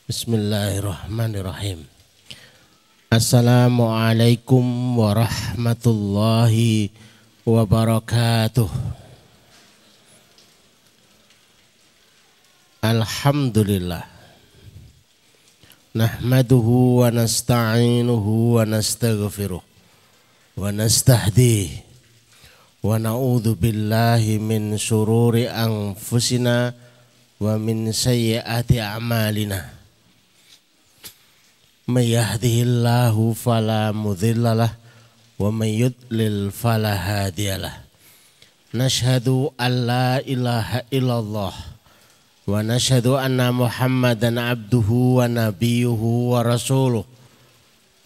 Bismillahirrahmanirrahim. Assalamualaikum warahmatullahi wabarakatuh. Alhamdulillah. Nahmaduhu wa nasta'inuhu wa nastaghfiruh wa nastahdihi wa na'udzu billahi min syururi anfusina wa min sayyiati a'malina. May yahdihillahu fala mudhillalah wa may yudlil fala hadiyalah. Nashhadu an la ilaha illallah wa nashhadu anna Muhammadan abduhu wa nabiyyuhu wa rasuluh.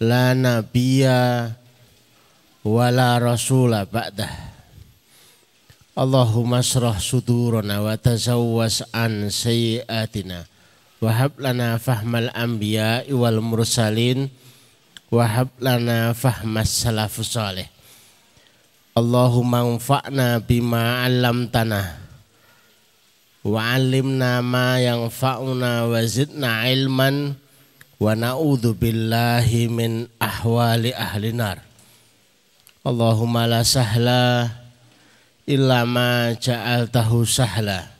La nabiyya wa la rasula ba'dah. Allahumma shrah sudurana wa tazawwas an sayyiatina. Wahab lana fahmal anbiya wal mursalin. Wahab lana fahmas salafus salih. Allahumma anfa'na bima 'allamtana wa 'allimna ma yanfa'una wa zidna ilman wa na'udzu billahi min ahwali ahli nar. Allahumma la sahla illa ma ja'altahu sahla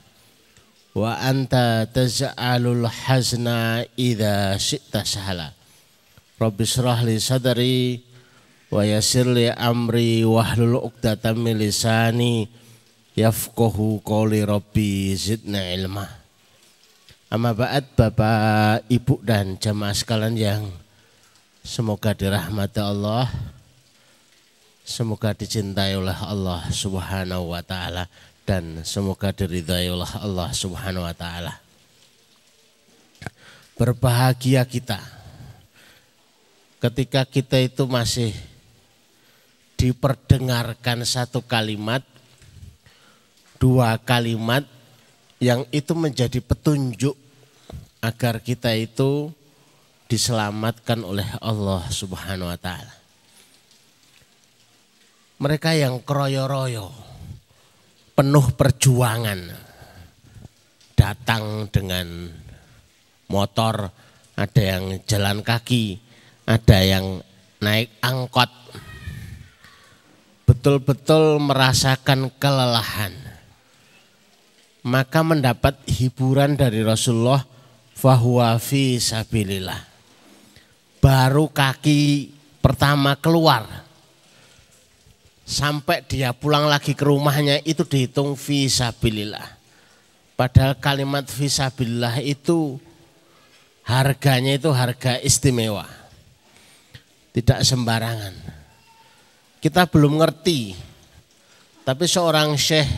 wa anta taj'alul hazna idza syi'ta sahla. Rabbi shrah li sadri wa yassir li amri wahlul 'uqdatam min lisani yafqahu qawli. Rabbi zidna ilma. Amma ba'd, Bapak, Ibu dan jamaah sekalian yang semoga dirahmati Allah, semoga dicintai oleh Allah Subhanahu wa taala, dan semoga diridhai oleh Allah Subhanahu wa taala. Berbahagia kita ketika kita itu masih diperdengarkan satu kalimat, dua kalimat yang itu menjadi petunjuk agar kita itu diselamatkan oleh Allah Subhanahu wa taala. Mereka yang keroyo-royo, penuh perjuangan, datang dengan motor, ada yang jalan kaki, ada yang naik angkot, betul-betul merasakan kelelahan, maka mendapat hiburan dari Rasulullah, fahuwa fi sabilillah. Baru kaki pertama keluar, sampai dia pulang lagi ke rumahnya itu dihitung fisabilillah. Padahal kalimat fisabilillah itu harganya itu harga istimewa, tidak sembarangan. Kita belum ngerti, tapi seorang Syekh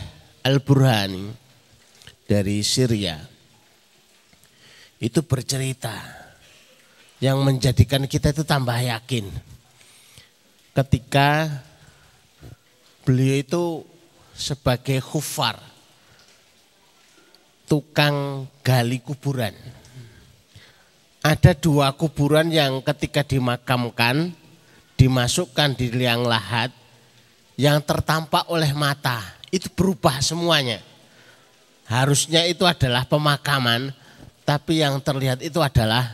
Al-Burhani dari Syria itu bercerita yang menjadikan kita itu tambah yakin. Ketika beliau itu sebagai khufar, tukang gali kuburan. Ada dua kuburan yang ketika dimakamkan, dimasukkan di liang lahat, yang tertampak oleh mata itu berubah semuanya. Harusnya itu adalah pemakaman, tapi yang terlihat itu adalah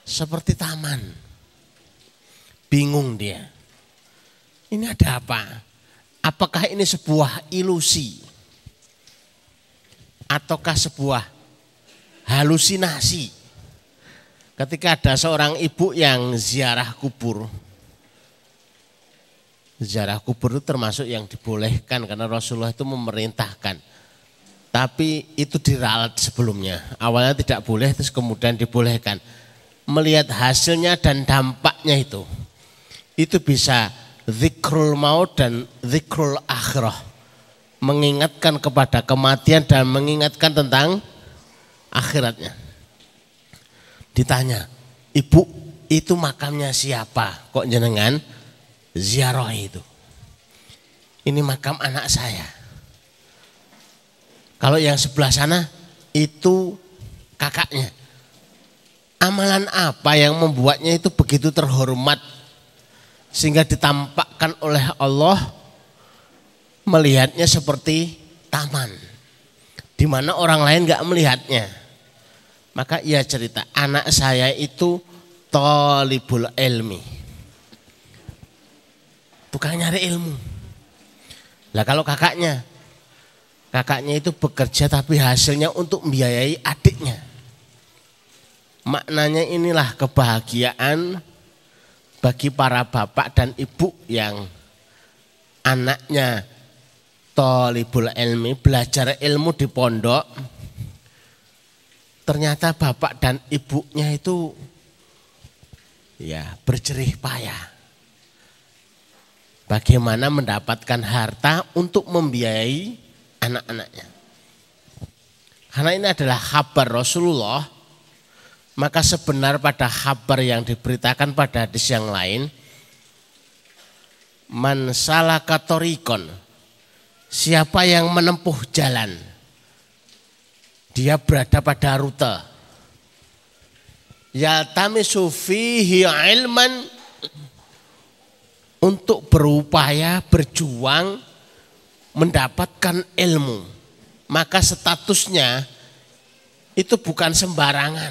seperti taman. Bingung dia. Ini ada apa? Apakah ini sebuah ilusi? Ataukah sebuah halusinasi? Ketika ada seorang ibu yang ziarah kubur. Ziarah kubur itu termasuk yang dibolehkan karena Rasulullah itu memerintahkan. Tapi itu diralat sebelumnya. Awalnya tidak boleh, terus kemudian dibolehkan. Melihat hasilnya dan dampaknya itu bisa zikrul maut dan zikrul akhirah, mengingatkan kepada kematian dan mengingatkan tentang akhiratnya. Ditanya, ibu itu makamnya siapa? Kok jenengan ziarah itu? Ini makam anak saya. Kalau yang sebelah sana itu kakaknya. Amalan apa yang membuatnya itu begitu terhormat sehingga ditampakkan oleh Allah melihatnya seperti taman, di mana orang lain nggak melihatnya. Maka ia cerita, anak saya itu thalibul ilmi. Bukan nyari ilmu. Lah kalau kakaknya itu bekerja tapi hasilnya untuk membiayai adiknya. Maknanya inilah kebahagiaan bagi para bapak dan ibu yang anaknya thalibul ilmi, belajar ilmu di pondok. Ternyata bapak dan ibunya itu ya berjerih payah. Bagaimana mendapatkan harta untuk membiayai anak-anaknya. Karena ini adalah kabar Rasulullah, maka sebenar pada kabar yang diberitakan pada hadis yang lain, man salaka thoriqon, siapa yang menempuh jalan, dia berada pada rute, yaltamisu fihi ilman, untuk berupaya berjuang mendapatkan ilmu, maka statusnya itu bukan sembarangan.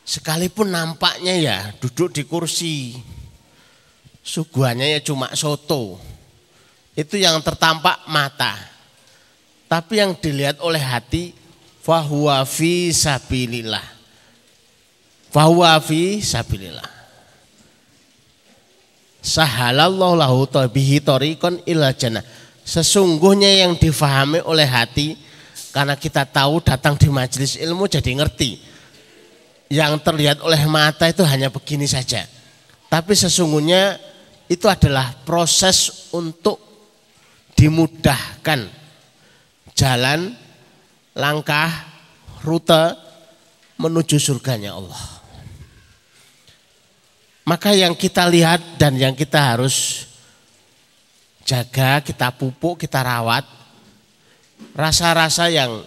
Sekalipun nampaknya ya duduk di kursi, suguhannya ya cuma soto, itu yang tertampak mata. Tapi yang dilihat oleh hati, fahuwa fi sabilillah. Fahuwa fi sabilillah. Sahalallahu lahu bihi thoriqon ila jannah. Sesungguhnya yang difahami oleh hati, karena kita tahu datang di majelis ilmu jadi ngerti. Yang terlihat oleh mata itu hanya begini saja. Tapi sesungguhnya itu adalah proses untuk dimudahkan jalan, langkah, rute menuju surganya Allah. Maka yang kita lihat dan yang kita harus jaga, kita pupuk, kita rawat, rasa-rasa yang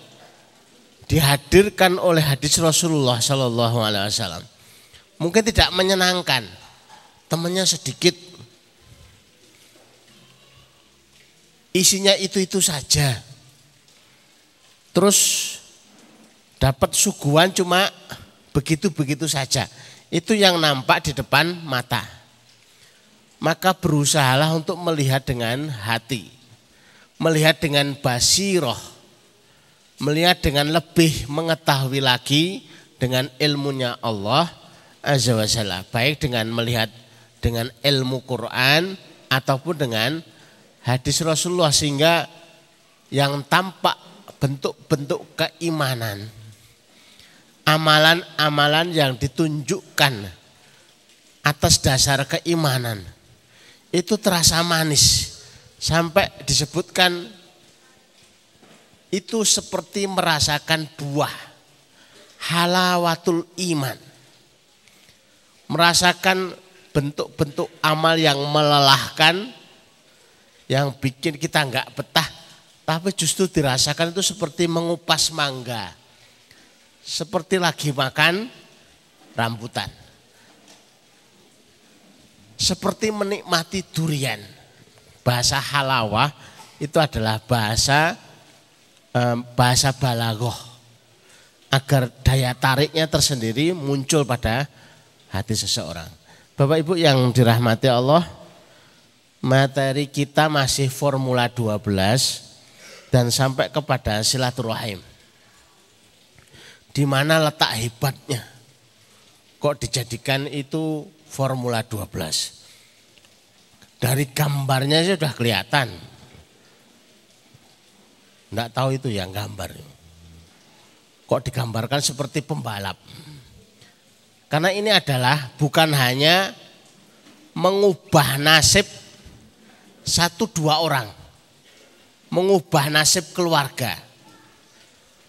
dihadirkan oleh hadis Rasulullah Sallallahu Alaihi Wasallam. Mungkin tidak menyenangkan, temannya sedikit, isinya itu saja. Terus dapat suguhan cuma begitu-begitu saja. Itu yang nampak di depan mata. Maka berusahalah untuk melihat dengan hati, melihat dengan basiroh, melihat dengan lebih mengetahui lagi dengan ilmunya Allah Azza wa Jalla. Baik dengan melihat dengan ilmu Quran ataupun dengan hadis Rasulullah, sehingga yang tampak bentuk-bentuk keimanan, amalan-amalan yang ditunjukkan atas dasar keimanan itu terasa manis. Sampai disebutkan itu seperti merasakan buah halawatul iman. Merasakan bentuk-bentuk amal yang melelahkan, yang bikin kita enggak betah, tapi justru dirasakan itu seperti mengupas mangga, seperti lagi makan rambutan, seperti menikmati durian. Bahasa halawah itu adalah bahasa balaghah, agar daya tariknya tersendiri muncul pada hati seseorang. Bapak Ibu yang dirahmati Allah, materi kita masih Formula 12 dan sampai kepada silaturahim. Di mana letak hebatnya? Kok dijadikan itu Formula 12? Dari gambarnya sudah kelihatan. Enggak tahu itu yang gambar. Kok digambarkan seperti pembalap? Karena ini adalah bukan hanya mengubah nasib 1-2 orang, mengubah nasib keluarga.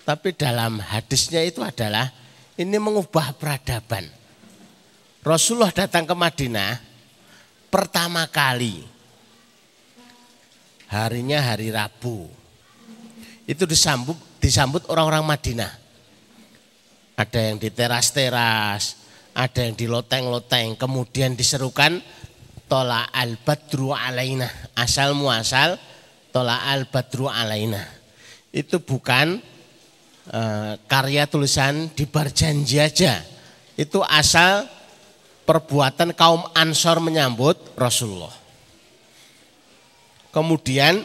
Tapi dalam hadisnya itu adalah ini mengubah peradaban. Rasulullah datang ke Madinah pertama kali, harinya hari Rabu. Itu disambut orang-orang Madinah. Ada yang di teras-teras, ada yang di loteng-loteng, kemudian diserukan tola al badru alaina. Asal muasal tola al badru alaina. Itu bukan karya tulisan di Barjanji aja. Itu asal perbuatan kaum Ansor menyambut Rasulullah. Kemudian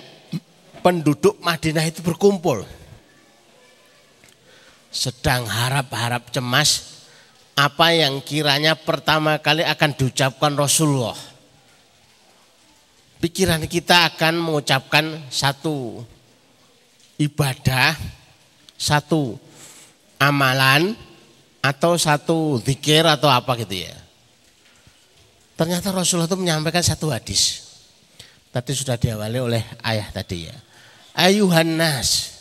penduduk Madinah itu berkumpul. Sedang harap-harap cemas apa yang kiranya pertama kali akan diucapkan Rasulullah. Pikiran kita akan mengucapkan satu ibadah, satu amalan, atau satu zikir atau apa gitu ya. Ternyata Rasulullah itu menyampaikan satu hadis. Tadi sudah diawali oleh ayah tadi ya. Ayuhan nas,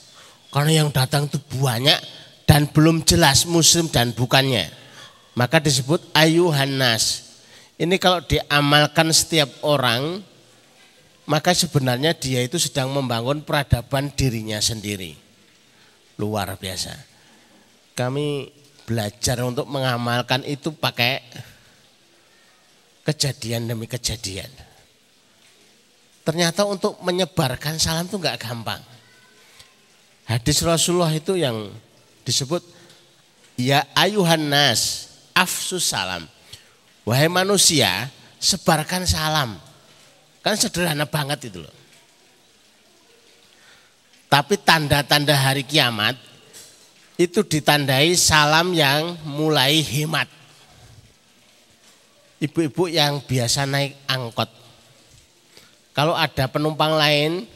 karena yang datang itu banyak dan belum jelas muslim dan bukannya. Maka disebut ayuhan nas. Ini kalau diamalkan setiap orang, maka sebenarnya dia itu sedang membangun peradaban dirinya sendiri. Luar biasa. Kami belajar untuk mengamalkan itu pakai kejadian demi kejadian. Ternyata untuk menyebarkan salam itu enggak gampang. Hadis Rasulullah itu yang disebut ya ayuhan nas afsus salam. Wahai manusia, sebarkan salam. Kan sederhana banget itu loh. Tapi tanda-tanda hari kiamat itu ditandai salam yang mulai hemat. Ibu-ibu yang biasa naik angkot, kalau ada penumpang lain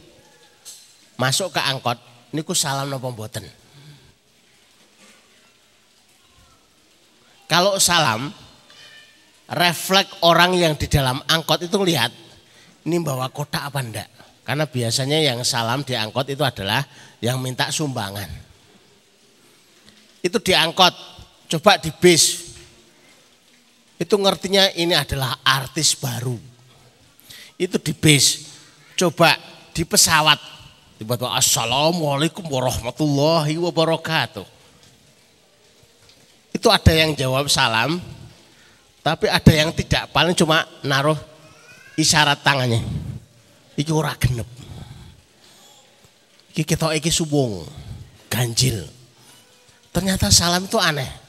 masuk ke angkot, niku salam napa mboten? Kalau salam, refleks orang yang di dalam angkot itu lihat ini bawa kotak apa enggak. Karena biasanya yang salam di angkot itu adalah yang minta sumbangan. Itu di angkot, coba di bis. Itu ngertinya ini adalah artis baru. Itu di bis. Coba di pesawat. Tiba-tiba assalamualaikum warahmatullahi wabarakatuh. Itu ada yang jawab salam. Tapi ada yang tidak. Paling cuma naruh isyarat tangannya. Iki ora genep. Iki ketok iki suwung. Ganjil. Ternyata salam itu aneh.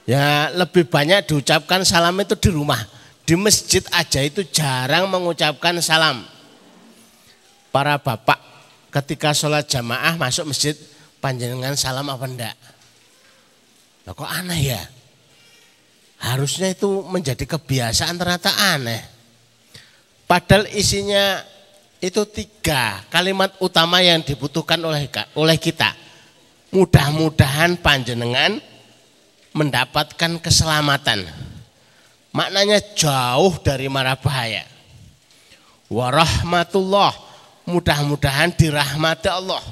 Ya lebih banyak diucapkan salam itu di rumah. Di masjid aja itu jarang mengucapkan salam. Para bapak ketika sholat jamaah masuk masjid panjenengan salam apa enggak? Nah, kok aneh ya? Harusnya itu menjadi kebiasaan, ternyata aneh. Padahal isinya itu 3 kalimat utama yang dibutuhkan oleh kita. Mudah-mudahan panjenengan mendapatkan keselamatan. Maknanya jauh dari mara bahaya. Warahmatullah, mudah-mudahan dirahmati Allah.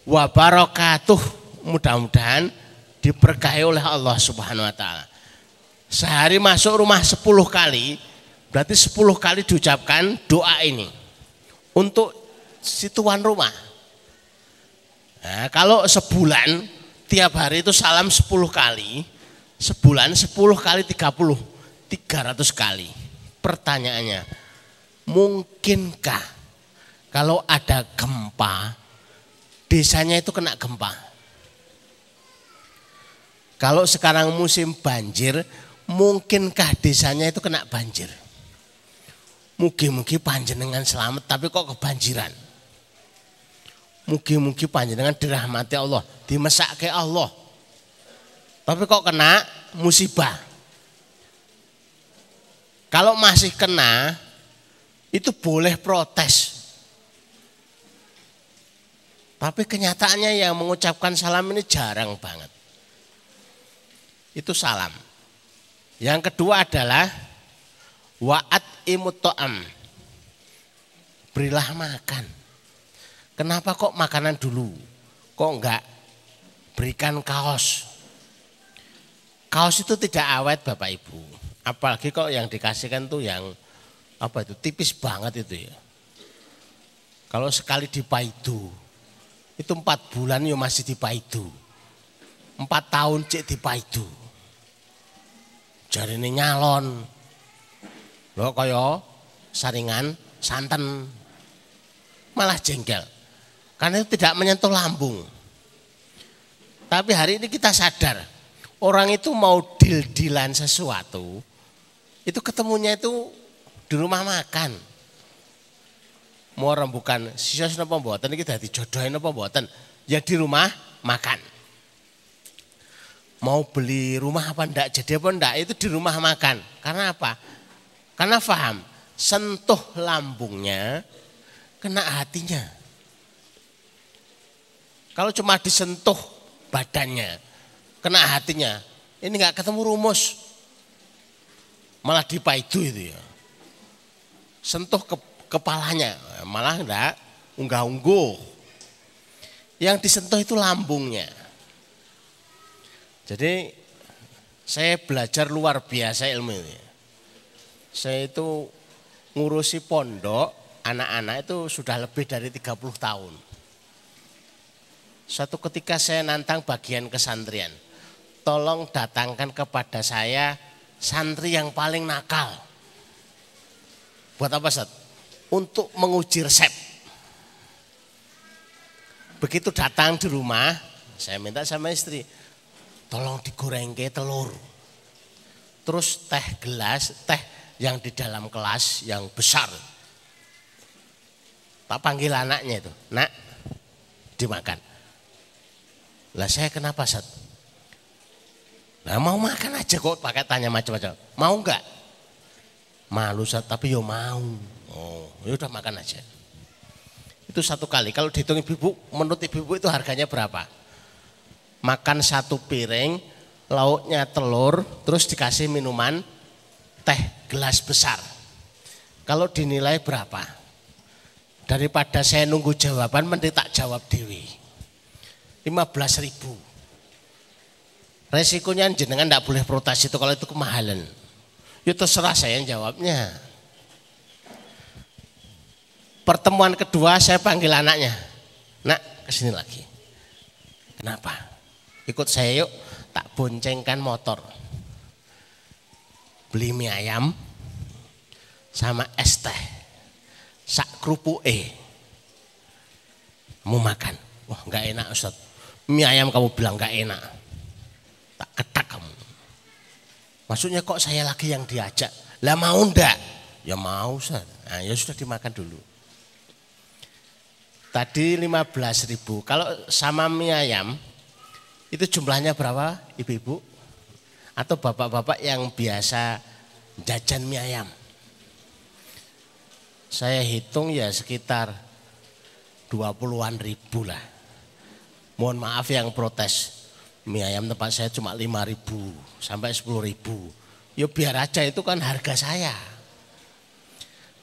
Wabarakatuh, mudah-mudahan diberkahi oleh Allah Subhanahu wa taala. Sehari masuk rumah 10 kali, berarti 10 kali diucapkan doa ini untuk si tuan rumah. Nah, kalau sebulan tiap hari itu salam 10 kali, sebulan 10 kali 30, 300 kali. Pertanyaannya, mungkinkah kalau ada gempa, desanya itu kena gempa? Kalau sekarang musim banjir, mungkinkah desanya itu kena banjir? Mugi-mugi panjenengan selamat, tapi kok kebanjiran? Mugi-mugi panjenengan dirahmati Allah, dimesake Allah. Tapi kok kena musibah? Kalau masih kena, itu boleh protes. Tapi kenyataannya yang mengucapkan salam ini jarang banget. Itu salam. Yang kedua adalah wa'at imut to'am. Berilah makan. Kenapa kok makanan dulu? Kok enggak berikan kaos? Kaos itu tidak awet Bapak Ibu. Apalagi kok yang dikasihkan tuh yang apa itu tipis banget itu ya. Kalau sekali dipaidu, itu 4 bulan ya masih dipaidu. 4 tahun cek dipaidu. Jarine nyalon. Loh kaya saringan santen. Malah jengkel. Karena itu tidak menyentuh lambung. Tapi hari ini kita sadar, orang itu mau deal-dealan sesuatu, itu ketemunya itu di rumah makan. Mau rembukan sisa napa mboten iki dadi jodohin napa mboten? Ya di rumah makan. Mau beli rumah apa ndak, jadi apa ndak, itu di rumah makan. Karena apa? Karena paham, sentuh lambungnya, kena hatinya. Kalau cuma disentuh badannya, kena hatinya, ini nggak ketemu rumus. Malah dipaidu itu ya. Sentuh kepalanya, malah enggak unggah-ungguh. Yang disentuh itu lambungnya. Jadi saya belajar luar biasa ilmu ini. Saya itu ngurusi pondok, anak-anak itu sudah lebih dari 30 tahun. Suatu ketika saya nantang bagian kesantrian. Tolong datangkan kepada saya santri yang paling nakal. Buat apa, Ustaz? Untuk menguji resep. Begitu datang di rumah, saya minta sama istri, tolong digorengke telur. Terus teh gelas, teh yang di dalam kelas yang besar. Tak panggil anaknya itu, nak, dimakan. Lah saya kenapa, Ustaz? Nah mau makan aja kok pakai tanya macam-macam. Mau enggak? Malu, Ustaz, tapi yo mau. Oh, ya udah makan aja. Itu satu kali. Kalau dihitung ibu, menurut ibu itu harganya berapa? Makan satu piring, lauknya telur, terus dikasih minuman teh gelas besar. Kalau dinilai berapa? Daripada saya nunggu jawaban, mending tak jawab dewi. 15.000. Resikonya jenengan tidak boleh protes itu kalau itu kemahalan. Ya terserah saya yang jawabnya. Pertemuan kedua saya panggil anaknya. Nak, kesini lagi. Kenapa? Ikut saya yuk, tak boncengkan motor. Beli mie ayam sama es teh. Sak kerupuke. Mau makan. Wah enggak enak, Ustaz. Mie ayam kamu bilang enggak enak. Tak ketak kamu. Maksudnya kok saya lagi yang diajak. Lah mau ndak? Ya mau, Ustaz. Nah, ya sudah dimakan dulu. Tadi 15.000. Kalau sama mie ayam itu jumlahnya berapa, ibu-ibu? Atau bapak-bapak yang biasa jajan mie ayam? Saya hitung ya sekitar 20-an ribu lah. Mohon maaf yang protes. Mie ayam tempat saya cuma 5.000 sampai 10.000. Ya biar aja, itu kan harga saya.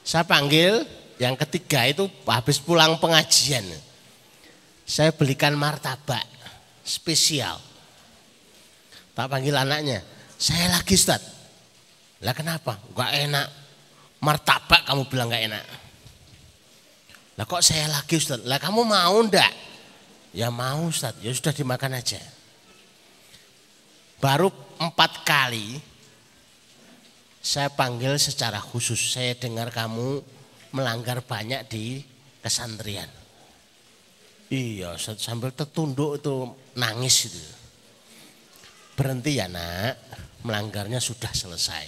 Saya panggil yang ketiga itu habis pulang pengajian. Saya belikan martabak spesial. Tak panggil anaknya. Saya lagi, Ustaz. Lah kenapa? Enggak enak. Martabak kamu bilang enggak enak. Lah kok saya lagi, Ustaz? Lah kamu mau ndak? Ya mau, Ustaz. Ya sudah dimakan aja. Baru 4 kali saya panggil secara khusus. Saya dengar kamu melanggar banyak di kesantrian. Iya, sambil tertunduk itu nangis itu. Berhenti ya nak, melanggarnya sudah selesai.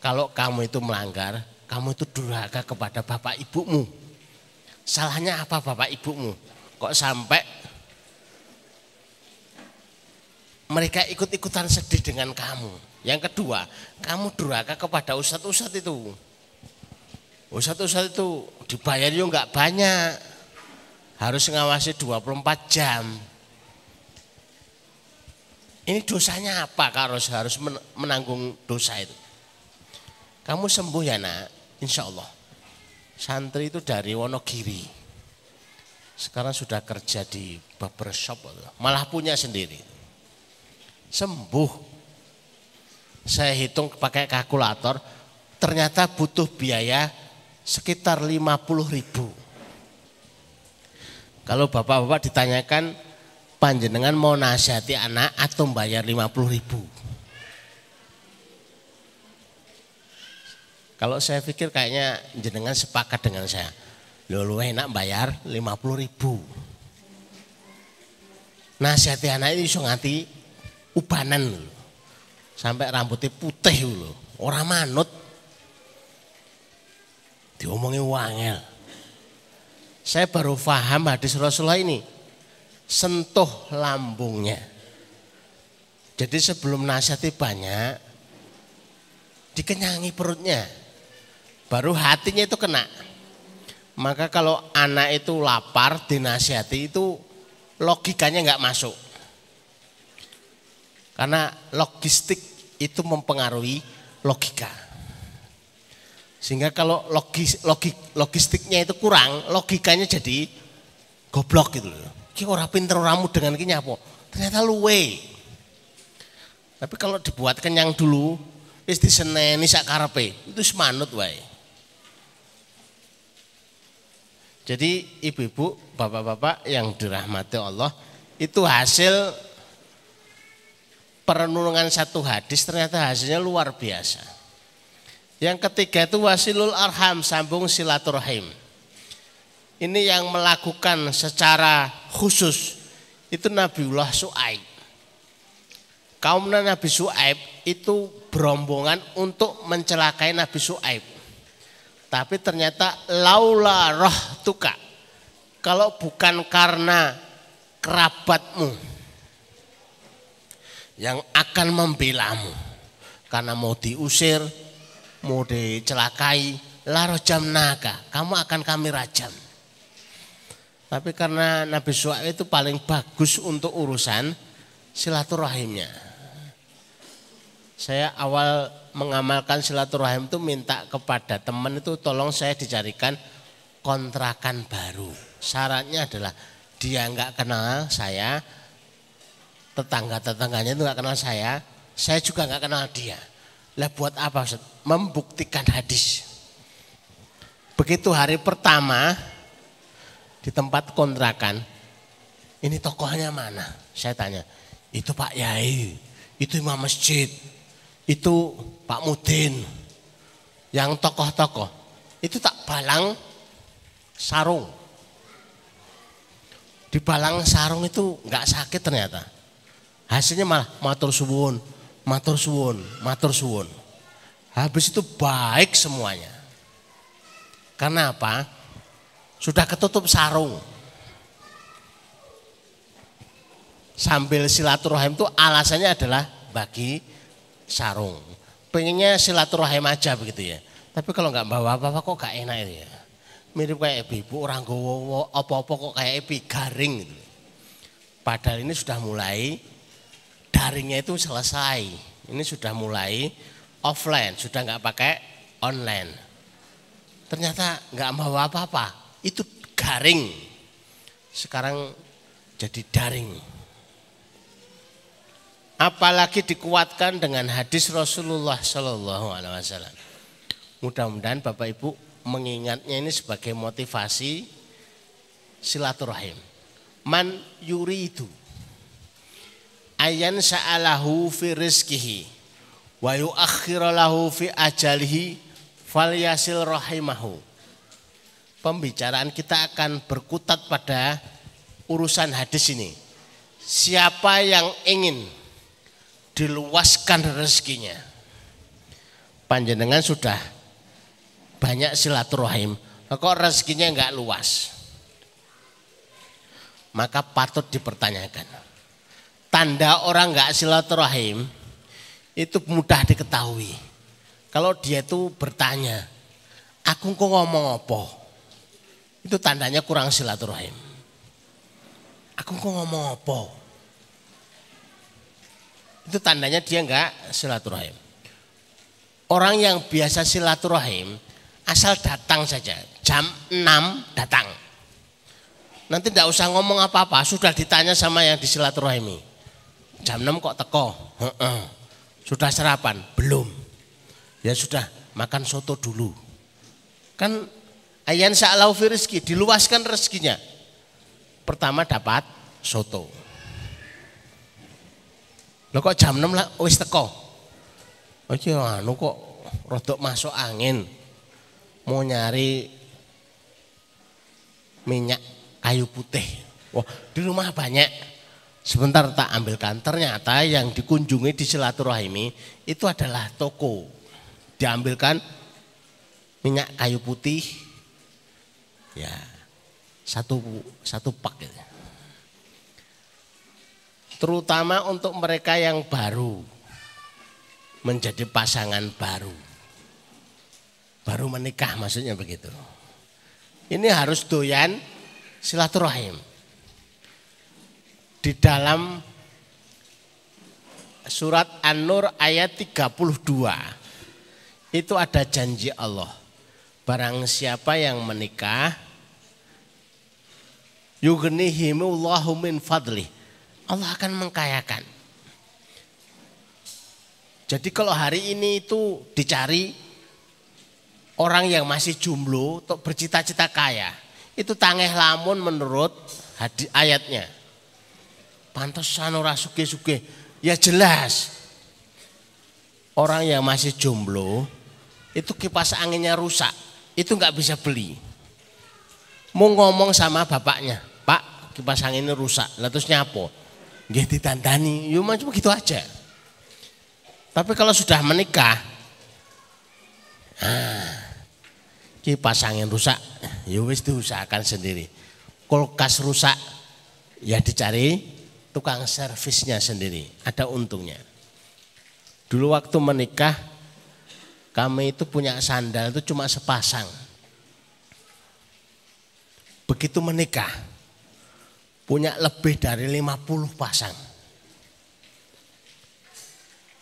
Kalau kamu itu melanggar, kamu itu durhaka kepada bapak ibumu. Salahnya apa bapak ibumu? Kok sampai mereka ikut-ikutan sedih dengan kamu? Yang kedua, kamu durhaka kepada ustadz-ustadz itu. Ustadz-ustadz itu dibayar juga enggak banyak. Harus ngawasi 24 jam. Ini dosanya apa kalau harus menanggung dosa itu? Kamu sembuh ya nak, insya Allah. Santri itu dari Wonogiri. Sekarang sudah kerja di barbershop, malah punya sendiri. Sembuh. Saya hitung pakai kalkulator, ternyata butuh biaya sekitar 50.000. Kalau bapak-bapak ditanyakan, panjenengan mau nasihati anak atau bayar 50.000? Kalau saya pikir kayaknya jenengan sepakat dengan saya. Lu enak bayar 50.000. nasihati anak iso nganti ubanan lho. Sampai rambutnya putih lho, ora manut. Diomongi wangel. Saya baru paham hadis Rasulullah ini. Sentuh lambungnya. Jadi sebelum nasihati banyak, dikenyangi perutnya. Baru hatinya itu kena. Maka kalau anak itu lapar dinasihati itu logikanya nggak masuk. Karena logistik itu mempengaruhi logika. Sehingga kalau logistiknya itu kurang, logikanya jadi goblok gitu loh. Ki ora pinter ramu dengan ki nyapo. Ternyata luwe. Tapi kalau dibuat kenyang dulu, wis diseneni sak karepe, itu semanut wae. Jadi ibu-ibu, bapak-bapak yang dirahmati Allah, itu hasil perenungan satu hadis ternyata hasilnya luar biasa. Yang ketiga itu wasilul arham, sambung silaturahim. Ini yang melakukan secara khusus itu Nabiullah Syuaib. Kaum Nabi Syuaib itu berombongan untuk mencelakai Nabi Syuaib. Tapi ternyata laula rahtuka, kalau bukan karena kerabatmu yang akan membelamu, karena mau diusir, mau dicelakai, larojamnaka, kamu akan kami rajam. Tapi karena Nabi Syuaib itu paling bagus untuk urusan silaturahimnya. Saya awal mengamalkan silaturahim itu minta kepada teman itu tolong saya dicarikan kontrakan baru. Syaratnya adalah dia nggak kenal saya, tetangga-tetangganya itu nggak kenal saya juga nggak kenal dia. Lah buat apa Ustaz? Membuktikan hadis. Begitu hari pertama di tempat kontrakan, ini tokohnya mana? Saya tanya, itu Pak Yai, itu Imam Masjid, itu Pak Mudin, yang tokoh-tokoh, itu tak balang sarung. Di balang sarung itu nggak sakit ternyata. Hasilnya malah matur suwun, matur suwun, matur suwun. Habis itu baik semuanya. Karena apa? Sudah ketutup sarung. Sambil silaturahim itu alasannya adalah bagi sarung. Pengennya silaturahim aja begitu ya. Tapi kalau nggak bawa apa-apa kok gak enak itu ya. Mirip kayak ibu orang gowo apa-apa kok kayak epi garing gitu. Padahal ini sudah mulai daringnya itu selesai. Ini sudah mulai offline, sudah nggak pakai online. Ternyata nggak bawa apa-apa, itu garing. Sekarang jadi daring. Apalagi dikuatkan dengan hadis Rasulullah Shallallahu Alaihi Wasallam. Mudah-mudahan Bapak Ibu mengingatnya ini sebagai motivasi silaturahim. Man yuridu ayan sa'alahu fi rizkihi wa yuakhiralahu fi ajalihi falyasil rahimahu. Pembicaraan kita akan berkutat pada urusan hadis ini. Siapa yang ingin diluaskan rezekinya, panjenengan sudah banyak silaturahim, kok rezekinya enggak luas, maka patut dipertanyakan. Tanda orang enggak silaturahim itu mudah diketahui. Kalau dia itu bertanya, aku kok ngomong apa? Itu tandanya kurang silaturahim. Aku kok ngomong apa? Itu tandanya dia enggak silaturahim. Orang yang biasa silaturahim asal datang saja, jam 6 datang. Nanti enggak usah ngomong apa-apa, sudah ditanya sama yang disilaturahimi. Jam 6 kok teko? Sudah sarapan? Belum. Ya sudah, makan soto dulu. Kan ayan sa'alau fi rizki, diluaskan rezekinya. Pertama dapat soto. Loh kok jam 6 lah wis teko? Oke, anu kok rodok masuk angin. Mau nyari minyak kayu putih. Wah, di rumah banyak. Sebentar tak ambilkan, ternyata yang dikunjungi di silaturahimi itu adalah toko. Diambilkan minyak kayu putih, ya satu pak gitu. Terutama untuk mereka yang baru menjadi pasangan baru menikah maksudnya begitu. Ini harus doyan silaturahim. Di dalam surat An-Nur ayat 32 itu ada janji Allah. Barang siapa yang menikah yughnihimullahu min fadlih, Allah akan mengkayakan. Jadi kalau hari ini itu dicari orang yang masih jomblo untuk bercita-cita kaya, itu tangeh lamun menurut ayatnya. Pantesan ora sugih-sugih. Ya jelas. Orang yang masih jomblo itu kipas anginnya rusak, itu nggak bisa beli. Mau ngomong sama bapaknya, Pak kipas anginnya rusak, lah terus nyapo? Nggih ditandani, yo macam begitu aja. Tapi kalau sudah menikah, kipas angin rusak, ya wis diusahakan sendiri. Kulkas rusak, ya dicari tukang servisnya sendiri, ada untungnya. Dulu waktu menikah, kami itu punya sandal itu cuma sepasang. Begitu menikah, punya lebih dari 50 pasang.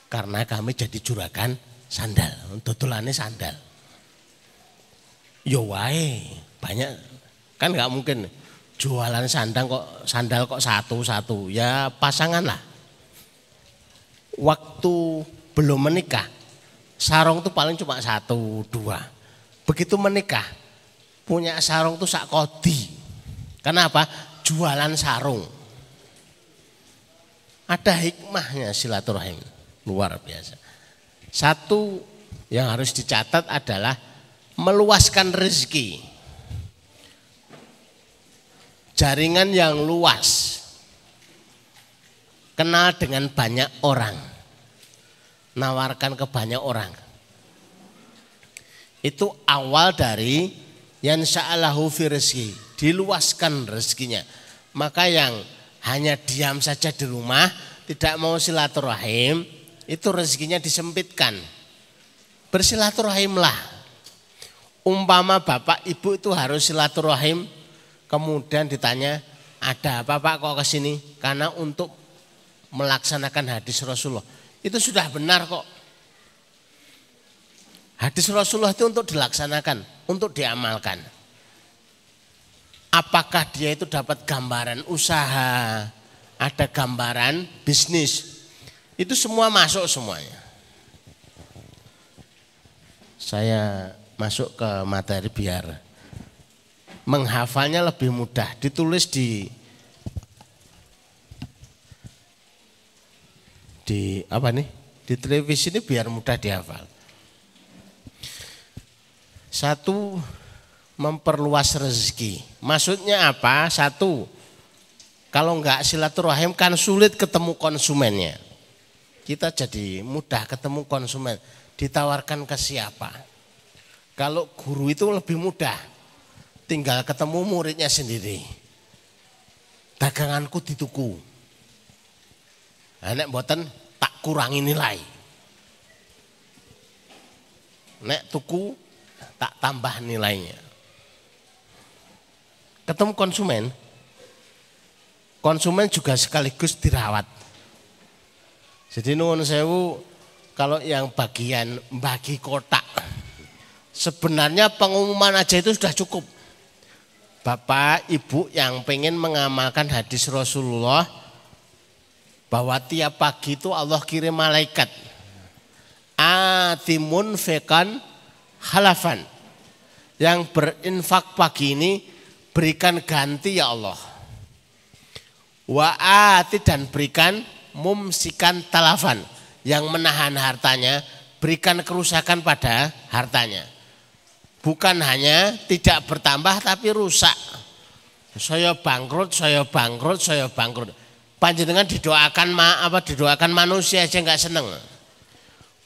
Karena kami jadi juragan sandal, dodolane sandal. Yo wae, banyak kan nggak mungkin jualan sandal kok satu-satu, ya pasangan lah. Waktu belum menikah, sarung tuh paling cuma 1, 2. Begitu menikah, punya sarung tuh sak kodi. Kenapa? Jualan sarung. Ada hikmahnya silaturahim, luar biasa. Satu yang harus dicatat adalah meluaskan rezeki. Jaringan yang luas, kenal dengan banyak orang, nawarkan ke banyak orang. Itu awal dari yansha'alahu fi rezeki, diluaskan rezekinya. Maka yang hanya diam saja di rumah, tidak mau silaturahim, itu rezekinya disempitkan. Bersilaturahimlah. Umpama bapak ibu itu harus silaturahim, kemudian ditanya, ada apa Pak kok kesini? Karena untuk melaksanakan hadis Rasulullah. Itu sudah benar kok. Hadis Rasulullah itu untuk dilaksanakan, untuk diamalkan. Apakah dia itu dapat gambaran usaha, ada gambaran bisnis. Itu semua masuk semuanya. Saya masuk ke materi biar menghafalnya lebih mudah, ditulis di apa nih? Di televisi ini biar mudah dihafal. Satu, memperluas rezeki. Maksudnya apa? Satu, kalau enggak silaturahim kan sulit ketemu konsumennya. Kita jadi mudah ketemu konsumen. Ditawarkan ke siapa? Kalau guru itu lebih mudah. Tinggal ketemu muridnya sendiri. Daganganku dituku. Nek mboten tak kurangi nilai. Nek tuku tak tambah nilainya. Ketemu konsumen. Konsumen juga sekaligus dirawat. Jadi nuwun sewu, kalau yang bagian bagi kotak, sebenarnya pengumuman aja itu sudah cukup. Bapak, Ibu yang pengen mengamalkan hadis Rasulullah bahwa tiap pagi itu Allah kirim malaikat atimun fekan halafan, yang berinfak pagi ini berikan ganti ya Allah. Wa ati, dan berikan mumsikan talafan, yang menahan hartanya berikan kerusakan pada hartanya. Bukan hanya tidak bertambah tapi rusak. Saya bangkrut, saya bangkrut, saya bangkrut. Panjenengan didoakan manusia aja nggak seneng.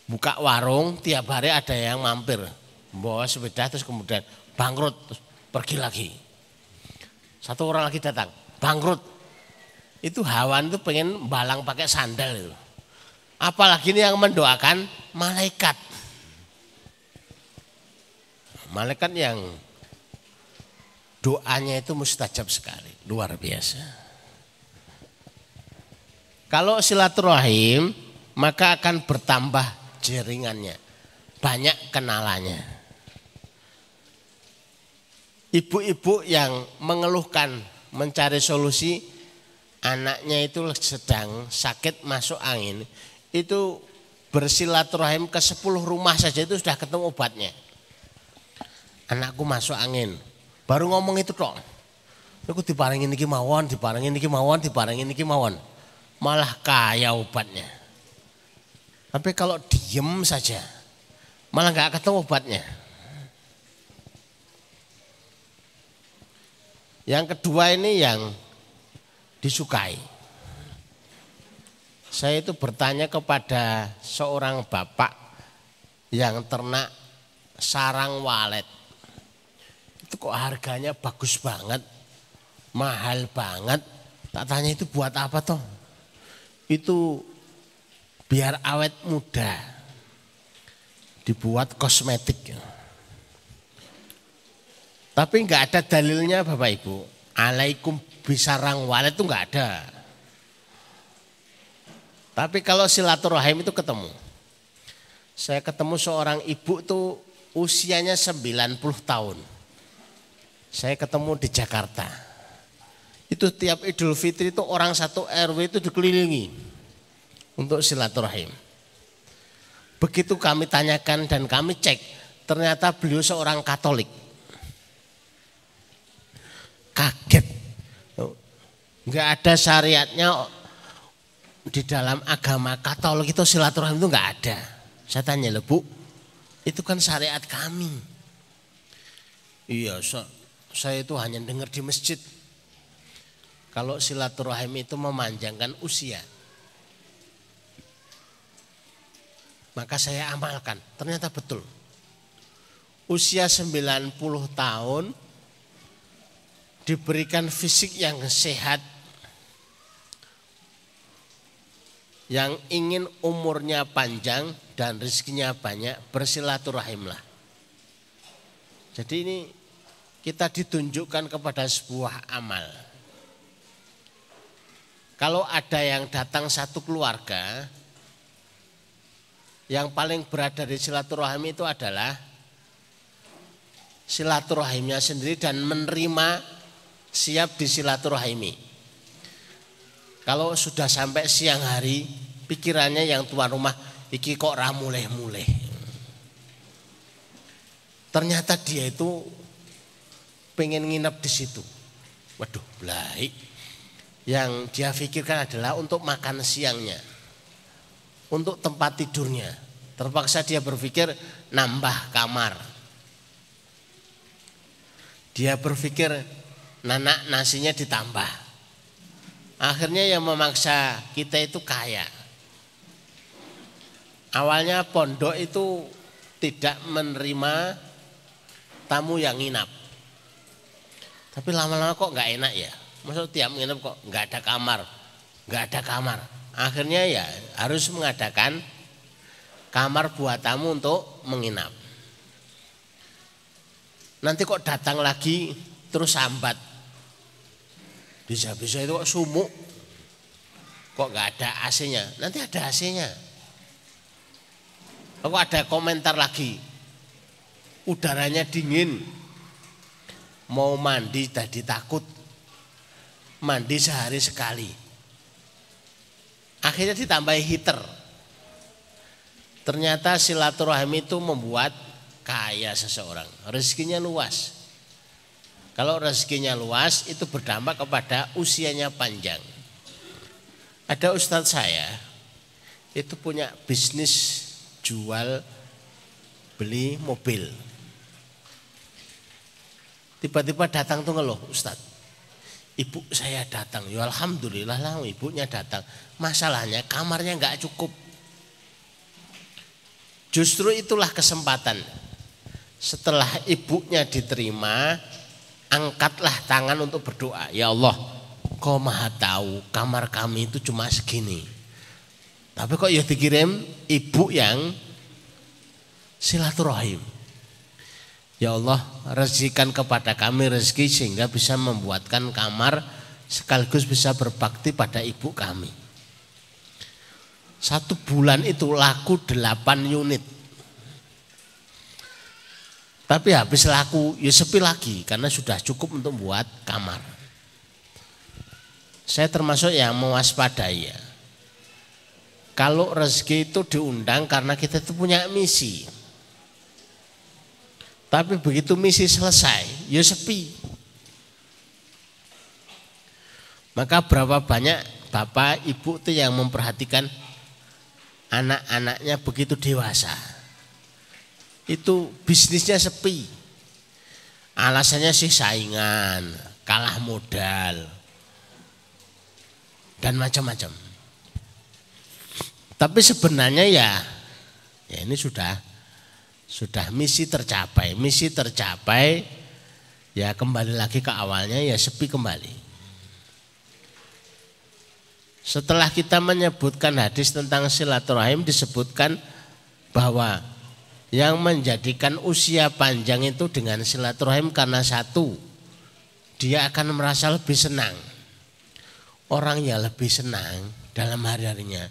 Buka warung tiap hari ada yang mampir, bawa sepeda terus kemudian bangkrut terus pergi lagi. Satu orang lagi datang, bangkrut. Itu hawan itu pengen balang pakai sandal itu. Apalagi ini yang mendoakan malaikat. Malaikat yang doanya itu mustajab sekali, luar biasa. Kalau silaturahim maka akan bertambah jaringannya, banyak kenalannya. Ibu-ibu yang mengeluhkan mencari solusi anaknya itu sedang sakit masuk angin, itu bersilaturahim ke 10 rumah saja itu sudah ketemu obatnya. Anakku masuk angin, baru ngomong itu tok. Aku diparengin iki mawon, diparengin iki mawon, diparengin iki mawon. Malah kaya obatnya. Tapi kalau diem saja, malah nggak ketemu obatnya. Yang kedua ini yang disukai. Saya itu bertanya kepada seorang bapak yang ternak sarang walet. Itu kok harganya bagus banget, mahal banget. Tak tanya itu buat apa toh? Itu biar awet muda, dibuat kosmetik. Tapi nggak ada dalilnya Bapak Ibu. Alaikum bisarang walet itu nggak ada. Tapi kalau silaturahim itu ketemu. Saya ketemu seorang ibu tuh usianya 90 tahun. Saya ketemu di Jakarta. Itu tiap Idul Fitri itu orang satu RW itu dikelilingi untuk silaturahim. Begitu kami tanyakan dan kami cek, ternyata beliau seorang Katolik. Kaget. Enggak ada syariatnya di dalam agama Katolik itu silaturahim itu enggak ada. Saya tanya, "Loh Bu, itu kan syariat kami." Iya, saya itu hanya dengar di masjid. Kalau silaturahim itu memanjangkan usia. Maka saya amalkan, ternyata betul. Usia 90 tahun diberikan fisik yang sehat, yang ingin umurnya panjang dan rezekinya banyak, bersilaturahimlah. Jadi ini kita ditunjukkan kepada sebuah amal. Kalau ada yang datang satu keluarga, yang paling berat dari silaturahim itu adalah silaturahimnya sendiri dan menerima siap disilaturahimi. Kalau sudah sampai siang hari, pikirannya yang tuan rumah, iki kok ra muleh-muleh. Ternyata dia itu pengen nginep di situ. Waduh, belai. Yang dia pikirkan adalah untuk makan siangnya, untuk tempat tidurnya. Terpaksa dia berpikir nambah kamar. Dia berpikir nanak nasinya ditambah. Akhirnya yang memaksa kita itu kaya. Awalnya pondok itu tidak menerima tamu yang nginap. Tapi lama-lama kok nggak enak ya. Maksud tiap nginep kok nggak ada kamar. Akhirnya ya harus mengadakan kamar buat tamu untuk menginap. Nanti kok datang lagi terus sambat. Bisa-bisa itu kok sumuk. Kok nggak ada AC-nya? Nanti ada AC-nya. Kok ada komentar lagi. Udaranya dingin. Mau mandi tadi takut. Mandi sehari sekali. Akhirnya ditambahi heater. Ternyata silaturahim itu membuat kaya seseorang. Rezekinya luas. Kalau rezekinya luas itu berdampak kepada usianya panjang. Ada ustadz saya itu punya bisnis jual beli mobil. Tiba-tiba datang tuh ngeluh, Ustadz, ibu saya datang, ya alhamdulillah lah ibunya datang. Masalahnya kamarnya nggak cukup. Justru itulah kesempatan. Setelah ibunya diterima, angkatlah tangan untuk berdoa. Ya Allah, Kau maha tahu kamar kami itu cuma segini. Tapi kok ya dikirim ibu yang silaturahim. Ya Allah, rezekikan kepada kami rezeki sehingga bisa membuatkan kamar sekaligus bisa berbakti pada ibu kami. 1 bulan itu laku 8 unit. Tapi habis laku ya sepi lagi karena sudah cukup untuk buat kamar. Saya termasuk yang mewaspadai ya. Kalau rezeki itu diundang karena kita itu punya misi. Tapi begitu misi selesai, ya sepi. Maka berapa banyak bapak ibu itu yang memperhatikan anak-anaknya begitu dewasa. Itu bisnisnya sepi. Alasannya sih saingan, kalah modal, dan macam-macam. Tapi sebenarnya ya ini sudah misi tercapai. Misi tercapai ya kembali lagi ke awalnya ya sepi kembali. Setelah kita menyebutkan hadis tentang silaturahim disebutkan bahwa yang menjadikan usia panjang itu dengan silaturahim karena satu, dia akan merasa lebih senang. Orang yang lebih senang dalam hari-harinya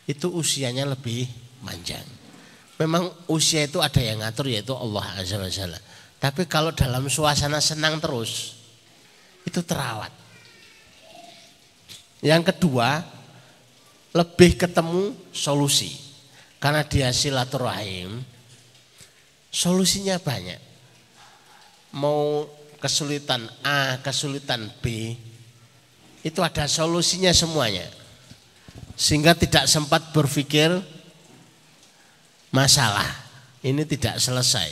itu usianya lebih panjang. Memang usia itu ada yang ngatur yaitu Allah Azza wa Jalla. Tapi kalau dalam suasana senang terus itu terawat. Yang kedua, lebih ketemu solusi. Karena dia silaturahim, solusinya banyak. Mau kesulitan A, kesulitan B, itu ada solusinya semuanya. Sehingga tidak sempat berpikir masalah ini tidak selesai,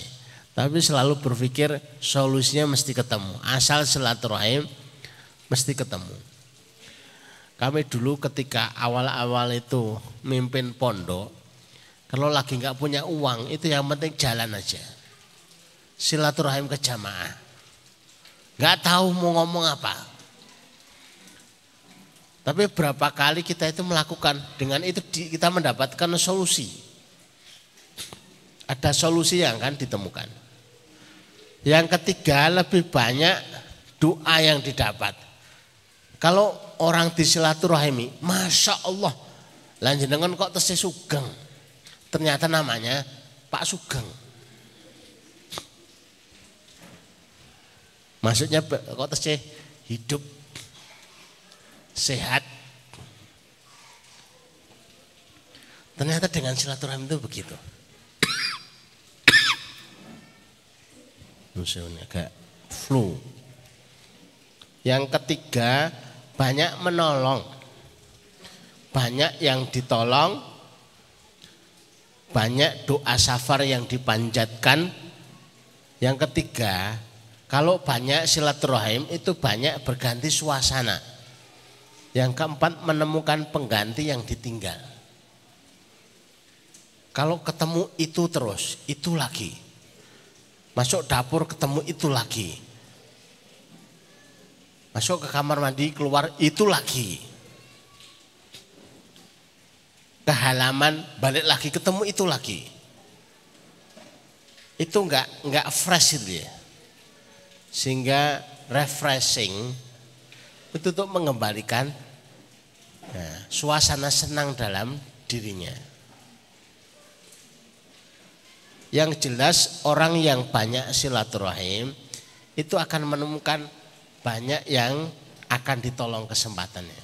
tapi selalu berpikir solusinya mesti ketemu. Asal silaturahim mesti ketemu. Kami dulu ketika awal-awal itu mimpin pondok, kalau lagi nggak punya uang itu yang penting jalan aja, silaturahim ke jamaah. Nggak tahu mau ngomong apa, tapi berapa kali kita itu melakukan, dengan itu kita mendapatkan solusi. Ada solusi yang akan ditemukan. Yang ketiga, lebih banyak doa yang didapat. Kalau orang disilaturahimi, Masya Allah, lanjenengan kok tesih Sugeng. Ternyata namanya Pak Sugeng. Maksudnya kok tesih hidup, sehat. Ternyata dengan silaturahim itu begitu. Musuhnya agak flu. Yang ketiga, banyak menolong. Banyak yang ditolong, banyak doa safar yang dipanjatkan. Yang ketiga, kalau banyak silaturahim itu banyak berganti suasana. Yang keempat, menemukan pengganti yang ditinggal. Kalau ketemu itu terus, itu lagi. Masuk dapur ketemu itu lagi. Masuk ke kamar mandi keluar itu lagi. Ke halaman balik lagi ketemu itu lagi. Itu enggak fresh itu ya. Sehingga refreshing itu untuk mengembalikan suasana senang dalam dirinya. Yang jelas orang yang banyak silaturahim itu akan menemukan banyak yang akan ditolong kesempatannya.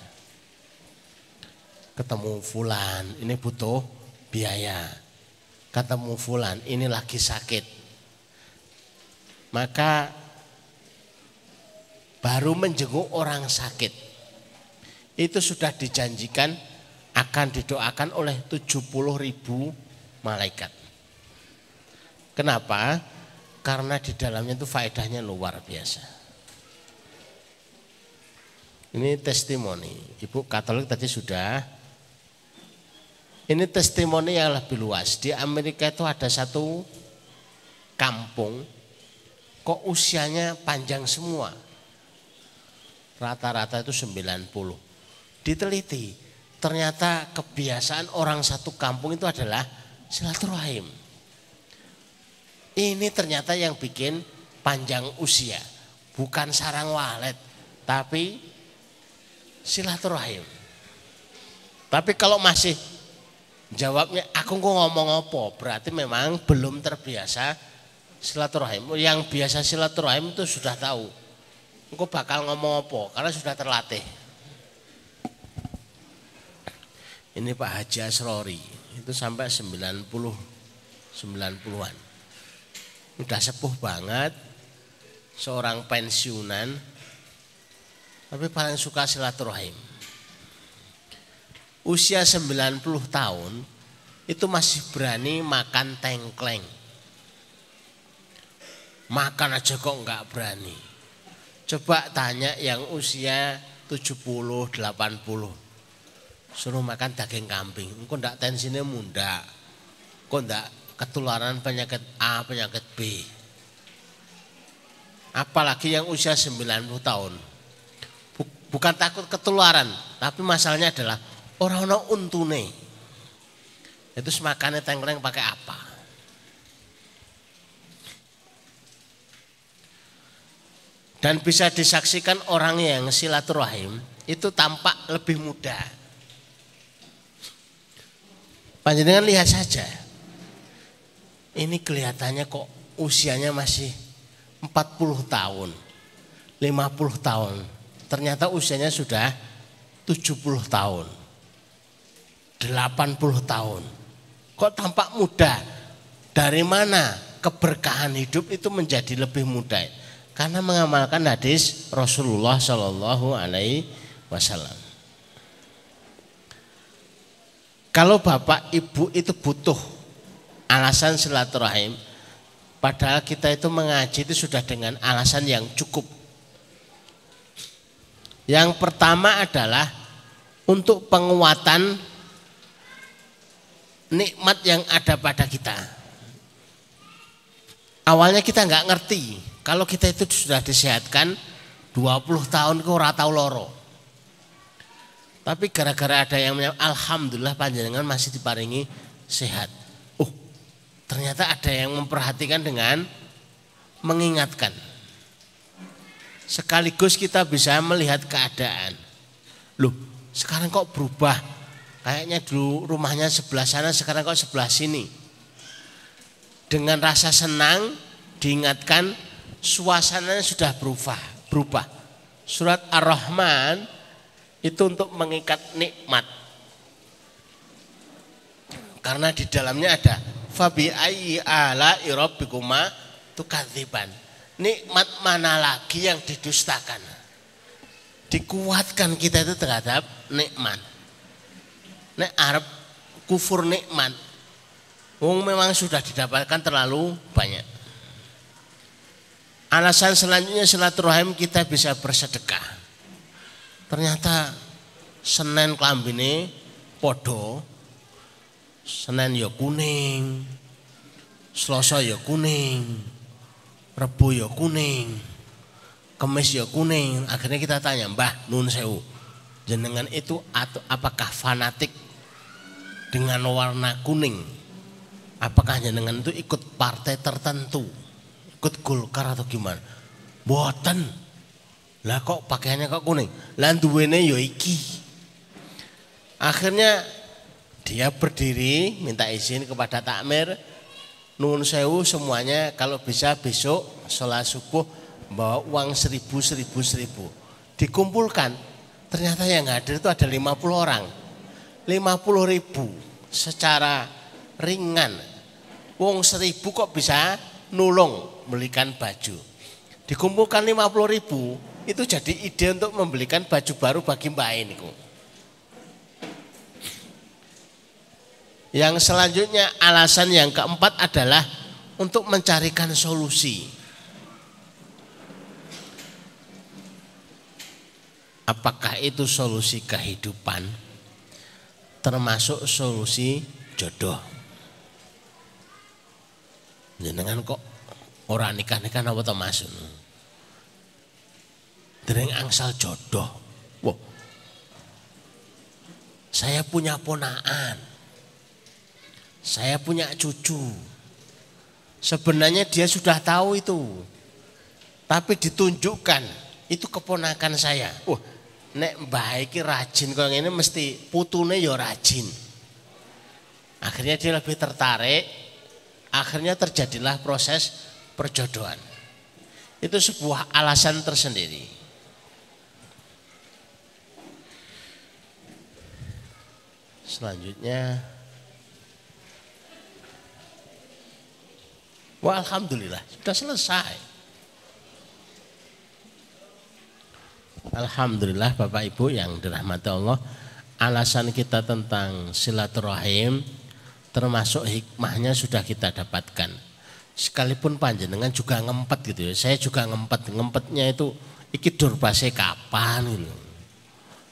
Ketemu fulan ini butuh biaya. Ketemu fulan ini lagi sakit. Maka baru menjenguk orang sakit itu sudah dijanjikan akan didoakan oleh 70.000 malaikat. Kenapa? Karena di dalamnya itu faedahnya luar biasa. Ini testimoni. Ibu Katolik tadi sudah. Ini testimoni yang lebih luas. Di Amerika itu ada satu kampung kok usianya panjang semua. Rata-rata itu 90. Diteliti, ternyata kebiasaan orang satu kampung itu adalah silaturahim. Ini ternyata yang bikin panjang usia. Bukan sarang walet, tapi silaturahim. Tapi kalau masih jawabnya aku kok ngomong apa, berarti memang belum terbiasa silaturahim. Yang biasa silaturahim itu sudah tahu engko bakal ngomong apa karena sudah terlatih. Ini Pak Haji Asrori itu sampai 90-90-an. Udah sepuh banget, seorang pensiunan, tapi paling suka silaturahim. Usia 90 tahun itu masih berani makan tengkleng. Makan aja kok enggak berani. Coba tanya yang usia 70, 80. Suruh makan daging kambing. Engko ndak tensinya munda. Kok ndak ketularan penyakit A, penyakit B. Apalagi yang usia 90 tahun. Bukan takut ketularan, tapi masalahnya adalah orang-orang untune. Itu semakannya tengkleng pakai apa? Dan bisa disaksikan orang yang silaturahim itu tampak lebih muda. Panjenengan lihat saja. Ini kelihatannya kok usianya masih 40 tahun, 50 tahun. Ternyata usianya sudah 70 tahun, 80 tahun. Kok tampak muda? Dari mana keberkahan hidup itu menjadi lebih muda? Karena mengamalkan hadis Rasulullah Shallallahu Alaihi Wasallam. Kalau bapak ibu itu butuh alasan silaturahim, padahal kita itu mengaji itu sudah dengan alasan yang cukup. Yang pertama adalah untuk penguatan nikmat yang ada pada kita. Awalnya kita nggak ngerti. Kalau kita itu sudah disehatkan 20 tahun ke ora tau loro. Tapi gara-gara ada yang alhamdulillah panjenengan masih diparingi sehat. Oh, ternyata ada yang memperhatikan dengan mengingatkan. Sekaligus kita bisa melihat keadaan. Loh, sekarang kok berubah? Kayaknya dulu rumahnya sebelah sana, sekarang kok sebelah sini. Dengan rasa senang diingatkan, suasananya sudah berubah. Surat Ar-Rahman itu untuk mengikat nikmat. Karena di dalamnya ada fabi ayyi ala'i rabbikuma tukadziban. Nikmat mana lagi yang didustakan? Dikuatkan kita itu terhadap nikmat. Nek arep kufur nikmat, wong memang sudah didapatkan terlalu banyak. Alasan selanjutnya silaturahim kita bisa bersedekah. Ternyata Senin klambine podo, Senin ya kuning, Selasa ya kuning, Rebo ya kuning, Kamis ya kuning. Akhirnya kita tanya, Mbah Nun Sewu, jenengan itu atau apakah fanatik dengan warna kuning? Apakah jenengan itu ikut partai tertentu? Ikut Golkar atau gimana? Boten. Lah kok pakaiannya kok kuning? Lah duwene ya iki. Akhirnya dia berdiri minta izin kepada takmir, Nun Sewu semuanya kalau bisa besok sholat subuh bawa uang 1000. Dikumpulkan. Ternyata yang hadir itu ada 50 orang. 50.000 secara ringan. Wong 1000 kok bisa nulung belikan baju. Dikumpulkan 50.000 itu jadi ide untuk membelikan baju baru bagi Mbak Eniku. Yang selanjutnya alasan yang keempat adalah untuk mencarikan solusi. apakah itu solusi kehidupan, termasuk solusi jodoh. Jenengan kok ora nikah-nikah napa to Mas? Dereng angsal jodoh. Wah. Saya punya ponakan. Saya punya cucu. Sebenarnya dia sudah tahu itu. Tapi ditunjukkan itu keponakan saya. Wah, nek mbah iki rajin kok ngene mesti putune ya rajin. Akhirnya dia lebih tertarik. Akhirnya terjadilah proses perjodohan. Itu sebuah alasan tersendiri. Selanjutnya, wah alhamdulillah sudah selesai. Alhamdulillah Bapak Ibu yang dirahmati Allah, alasan kita tentang silaturahim termasuk hikmahnya sudah kita dapatkan. Sekalipun panjenengan juga ngempet gitu ya, saya juga ngempetnya itu iki durpase kapan gitu.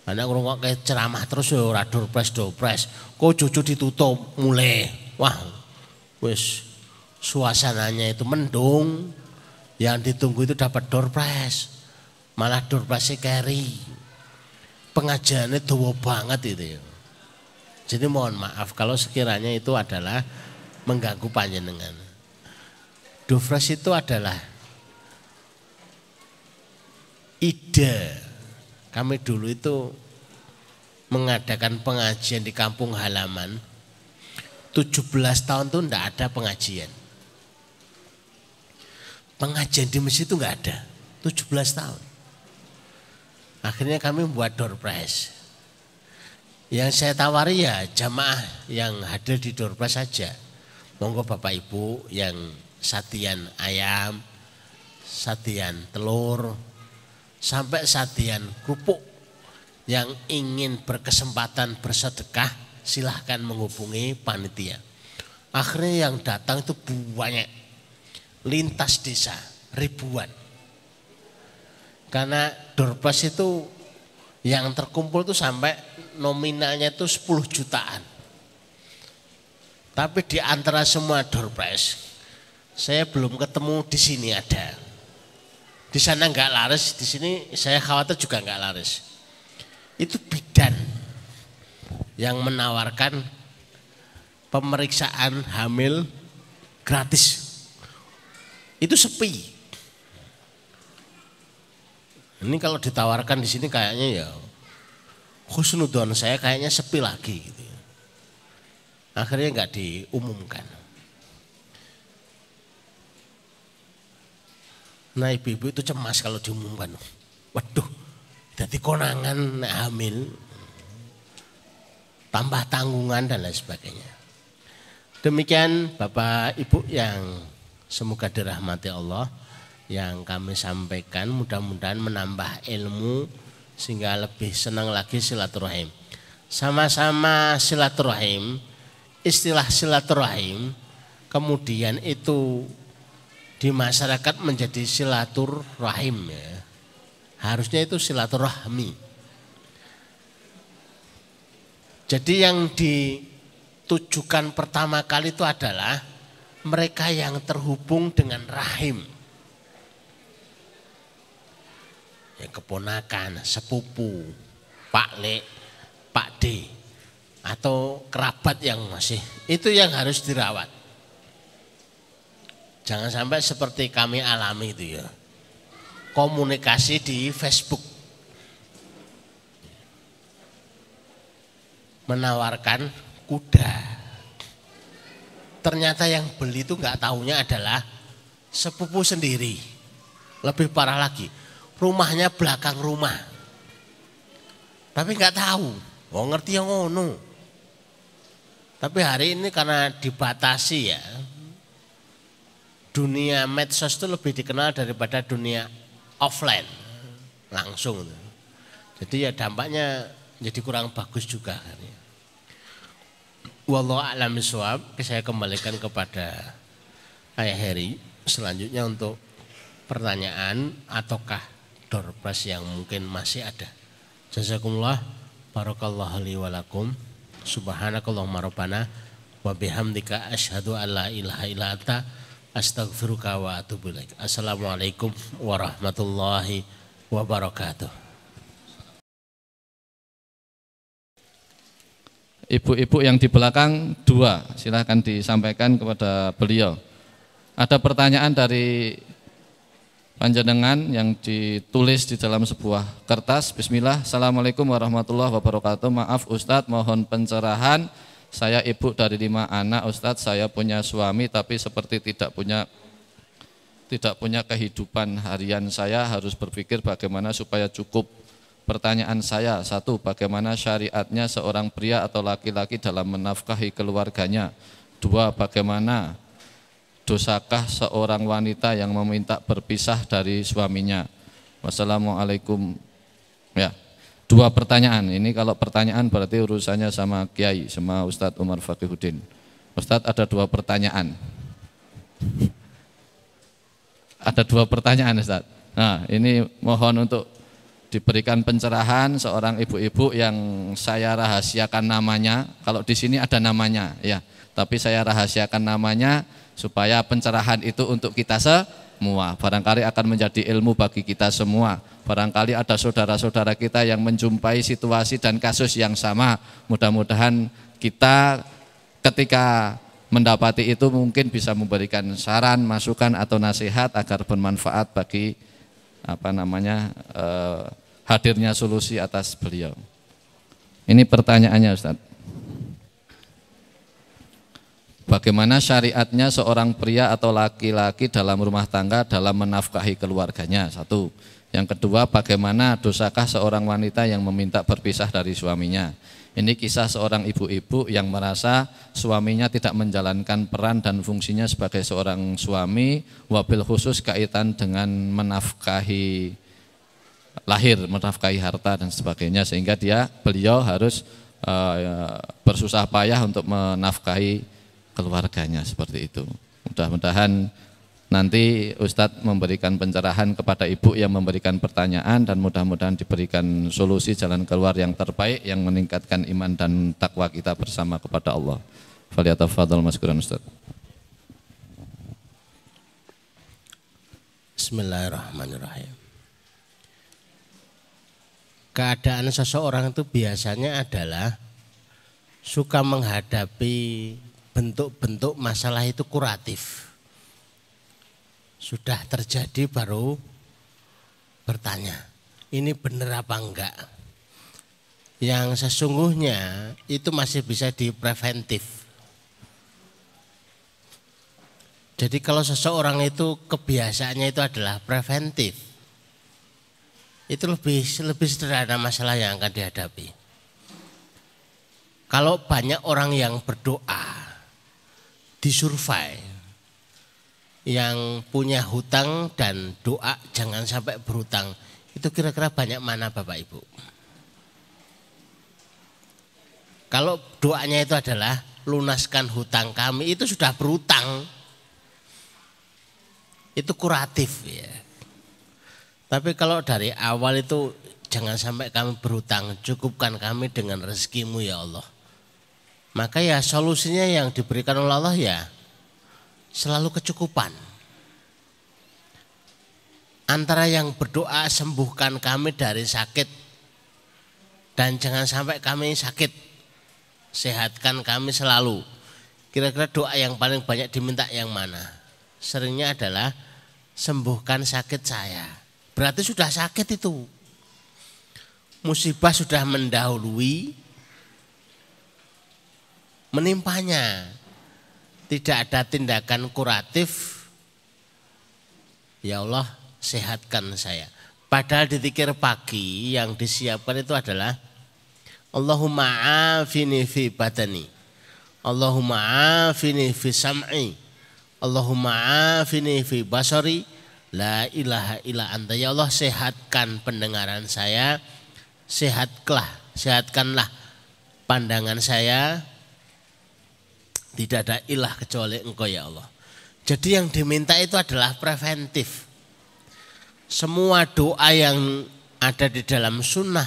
Anak ngrungok kayak ceramah terus ya ora durpres. Kok cucu ditutup mulai. Wah, wis suasananya itu mendung. Yang ditunggu itu dapat durpres. Malah durpresnya keri. Pengajarannya dawa banget itu ya. Jadi mohon maaf kalau sekiranya itu adalah mengganggu panjenengan. Durpres itu adalah ide. Kami dulu itu mengadakan pengajian di kampung halaman. 17 tahun itu enggak ada pengajian. Pengajian di masjid itu enggak ada. 17 tahun. Akhirnya kami membuat doorpress. Yang saya tawari ya jamaah yang hadir di doorpress saja. Monggo Bapak Ibu yang satian ayam, satian telur, sampai satian kerupuk yang ingin berkesempatan bersedekah silahkan menghubungi panitia. Akhirnya yang datang itu banyak, lintas desa ribuan. Karena doorpress itu yang terkumpul itu sampai nominalnya itu 10 jutaan. Tapi di antara semua doorpress saya belum ketemu di sini ada. Di sana enggak laris, di sini saya khawatir juga enggak laris. Itu bidan yang menawarkan pemeriksaan hamil gratis. Itu sepi. Ini kalau ditawarkan di sini kayaknya ya husnudon saya kayaknya sepi lagi gitu. Akhirnya enggak diumumkan. Nah ibu-ibu itu cemas kalau diumumkan. Waduh, jadi konangan hamil, tambah tanggungan dan lain sebagainya. Demikian Bapak Ibu yang semoga dirahmati Allah yang kami sampaikan, mudah-mudahan menambah ilmu sehingga lebih senang lagi silaturahim. Sama-sama silaturahim, istilah silaturahim kemudian itu di masyarakat menjadi silaturahim ya. Harusnya itu silaturahmi. Jadi yang ditujukan pertama kali itu adalah mereka yang terhubung dengan rahim. Ya, keponakan, sepupu, Pak Le, Pak D atau kerabat yang masih itu yang harus dirawat. Jangan sampai seperti kami alami itu ya. Komunikasi di Facebook. Menawarkan kuda. Ternyata yang beli itu enggak tahunya adalah sepupu sendiri. Lebih parah lagi, rumahnya belakang rumah. Tapi enggak tahu. Oh ngerti yang ngono. Tapi hari ini karena dibatasi ya. Dunia medsos itu lebih dikenal daripada dunia offline langsung. Jadi ya dampaknya jadi kurang bagus juga. Wallahu a'lam bishawab. Saya kembalikan kepada Ayah Heri selanjutnya untuk pertanyaan ataukah doorpress yang mungkin masih ada. Jazakumullah, barakallahu li wa lakum. Subhanakallahumma rabbana wa bihamdika asyhadu an la ilaha illa anta astaghfiruka wa atubu ilaik. Assalamualaikum warahmatullahi wabarakatuh. Ibu-ibu yang di belakang dua, silahkan disampaikan kepada beliau. Ada pertanyaan dari panjenengan yang ditulis di dalam sebuah kertas. Bismillah. Assalamualaikum warahmatullahi wabarakatuh. Maaf Ustadz, mohon pencerahan. Saya ibu dari 5 anak Ustadz. Saya punya suami tapi seperti tidak punya kehidupan harian. Saya harus berpikir bagaimana supaya cukup. Pertanyaan saya, 1, bagaimana syariatnya seorang pria atau laki-laki dalam menafkahi keluarganya? 2, bagaimana dosakah seorang wanita yang meminta berpisah dari suaminya? Wassalamualaikum. Ya, 2 pertanyaan. Ini kalau pertanyaan berarti urusannya sama Kiai, sama Ustadz Umar Faqihuddin. Ustadz, ada 2 pertanyaan. Ada 2 pertanyaan Ustadz. Nah, ini mohon untuk diberikan pencerahan seorang ibu-ibu yang saya rahasiakan namanya. Kalau di sini ada namanya, ya. Tapi saya rahasiakan namanya supaya pencerahan itu untuk kita semua. Barangkali akan menjadi ilmu bagi kita semua. Barangkali ada saudara-saudara kita yang menjumpai situasi dan kasus yang sama. Mudah-mudahan kita ketika mendapati itu mungkin bisa memberikan saran, masukan atau nasihat agar bermanfaat bagi hadirnya solusi atas beliau. Ini pertanyaannya Ustaz. Bagaimana syariatnya seorang pria atau laki-laki dalam rumah tangga dalam menafkahi keluarganya? 1. Yang kedua, bagaimana dosakah seorang wanita yang meminta berpisah dari suaminya? Ini kisah seorang ibu-ibu yang merasa suaminya tidak menjalankan peran dan fungsinya sebagai seorang suami, wabil khusus kaitan dengan menafkahi lahir, menafkahi harta dan sebagainya, sehingga beliau harus bersusah payah untuk menafkahi keluarganya seperti itu. Mudah-mudahan nanti Ustadz memberikan pencerahan kepada ibu yang memberikan pertanyaan dan mudah-mudahan diberikan solusi jalan keluar yang terbaik yang meningkatkan iman dan takwa kita bersama kepada Allah. Falyatafadhal maskuran Ustadz. Bismillahirrahmanirrahim. Keadaan seseorang itu biasanya adalah suka menghadapi bentuk-bentuk masalah itu kuratif. Sudah terjadi baru bertanya, ini benar apa enggak? Yang sesungguhnya itu masih bisa dipreventif. Jadi kalau seseorang itu kebiasaannya itu adalah preventif, itu lebih sederhana masalah yang akan dihadapi. Kalau banyak orang yang berdoa, disurvei, yang punya hutang dan doa jangan sampai berhutang, itu kira-kira banyak mana Bapak Ibu? Kalau doanya itu adalah lunaskan hutang kami, itu sudah berhutang, itu kuratif ya. Tapi kalau dari awal itu jangan sampai kami berhutang, cukupkan kami dengan rezekimu ya Allah. Maka ya solusinya yang diberikan oleh Allah ya selalu kecukupan. Antara yang berdoa sembuhkan kami dari sakit dan jangan sampai kami sakit, sehatkan kami selalu. Kira-kira doa yang paling banyak diminta yang mana? Seringnya adalah sembuhkan sakit saya. Berarti sudah sakit itu. Musibah sudah mendahului, menimpanya, tidak ada tindakan kuratif, ya Allah sehatkan saya. Padahal di zikir pagi yang disiapkan itu adalah Allahumma afini fi badani, Allahumma afini fi sam'i, Allahumma afini fi basari, la ilaha illa anta. Ya Allah sehatkan pendengaran saya, sehatkanlah pandangan saya, tidak ada ilah kecuali Engkau ya Allah. Jadi yang diminta itu adalah preventif. Semua doa yang ada di dalam sunnah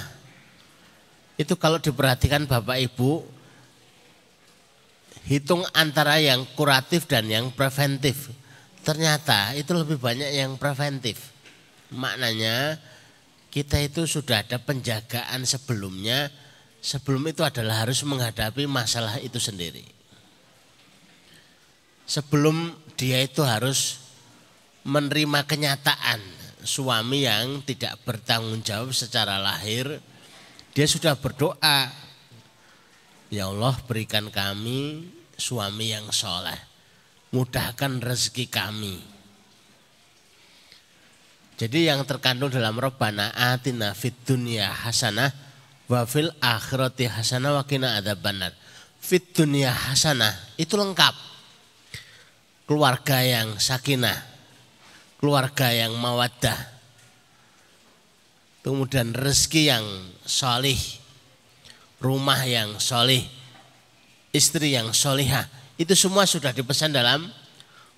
Itu kalau diperhatikan Bapak Ibu, hitung antara yang kuratif dan yang preventif. Ternyata itu lebih banyak yang preventif. Maknanya kita itu sudah ada penjagaan sebelumnya. Sebelum itu adalah harus menghadapi masalah itu sendiri. Sebelum dia itu harus menerima kenyataan suami yang tidak bertanggung jawab secara lahir, dia sudah berdoa, ya Allah berikan kami suami yang soleh, mudahkan rezeki kami. Jadi yang terkandung dalam Rabbana atina fid dunya hasanah wa fil akhirati hasanah wa qina adzabannar. Fid dunya hasanah itu lengkap. Keluarga yang sakinah, keluarga yang mawaddah, kemudian rezeki yang solih, rumah yang solih, istri yang solihah. Itu semua sudah dipesan dalam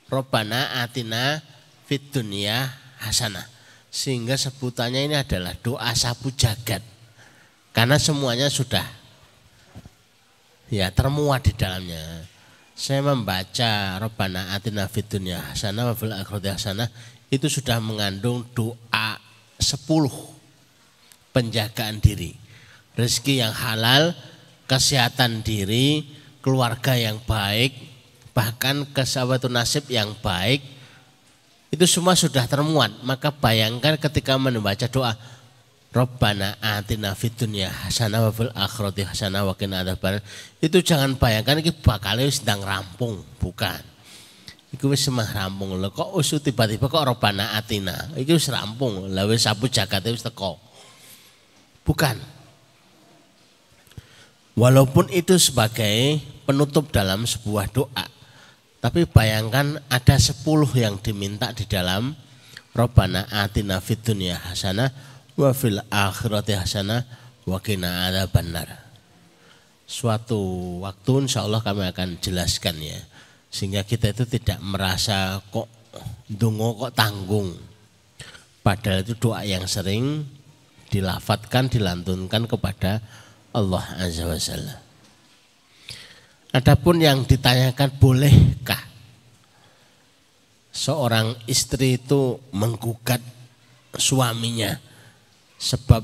Rabbana atina fid dunya hasanah. Sehingga sebutannya ini adalah doa sapu jagat. Karena semuanya sudah ya termuat di dalamnya. Saya membaca Rabbana atina fid dunya hasanah wa fil akhirati hasanah, itu sudah mengandung doa 10 penjagaan diri. Rezeki yang halal, kesehatan diri, keluarga yang baik, bahkan kesahabatun nasib yang baik. Itu semua sudah termuat. Maka bayangkan ketika membaca doa Rabbana atina fid dunya hasanah wa fil akhirati hasanah wa qina adzabannar, itu jangan bayangkan iki bakal sedang rampung, bukan. Iku wis semah rampung lho, kok usut tiba-tiba kok Rabbana atina. Iki wis rampung, lha wis sapu jagate wis teko. Bukan. Walaupun itu sebagai penutup dalam sebuah doa, tapi bayangkan ada 10 yang diminta di dalam Rabbana atina fid dunya hasanah wa fil akhirati hasanah wa qina adzabannar. Suatu waktu insyaallah kami akan jelaskan ya, sehingga kita itu tidak merasa kok ndonga kok tanggung. Padahal itu doa yang sering dilafatkan, dilantunkan kepada Allah Azza wa Jalla. Adapun yang ditanyakan, bolehkah seorang istri itu menggugat suaminya sebab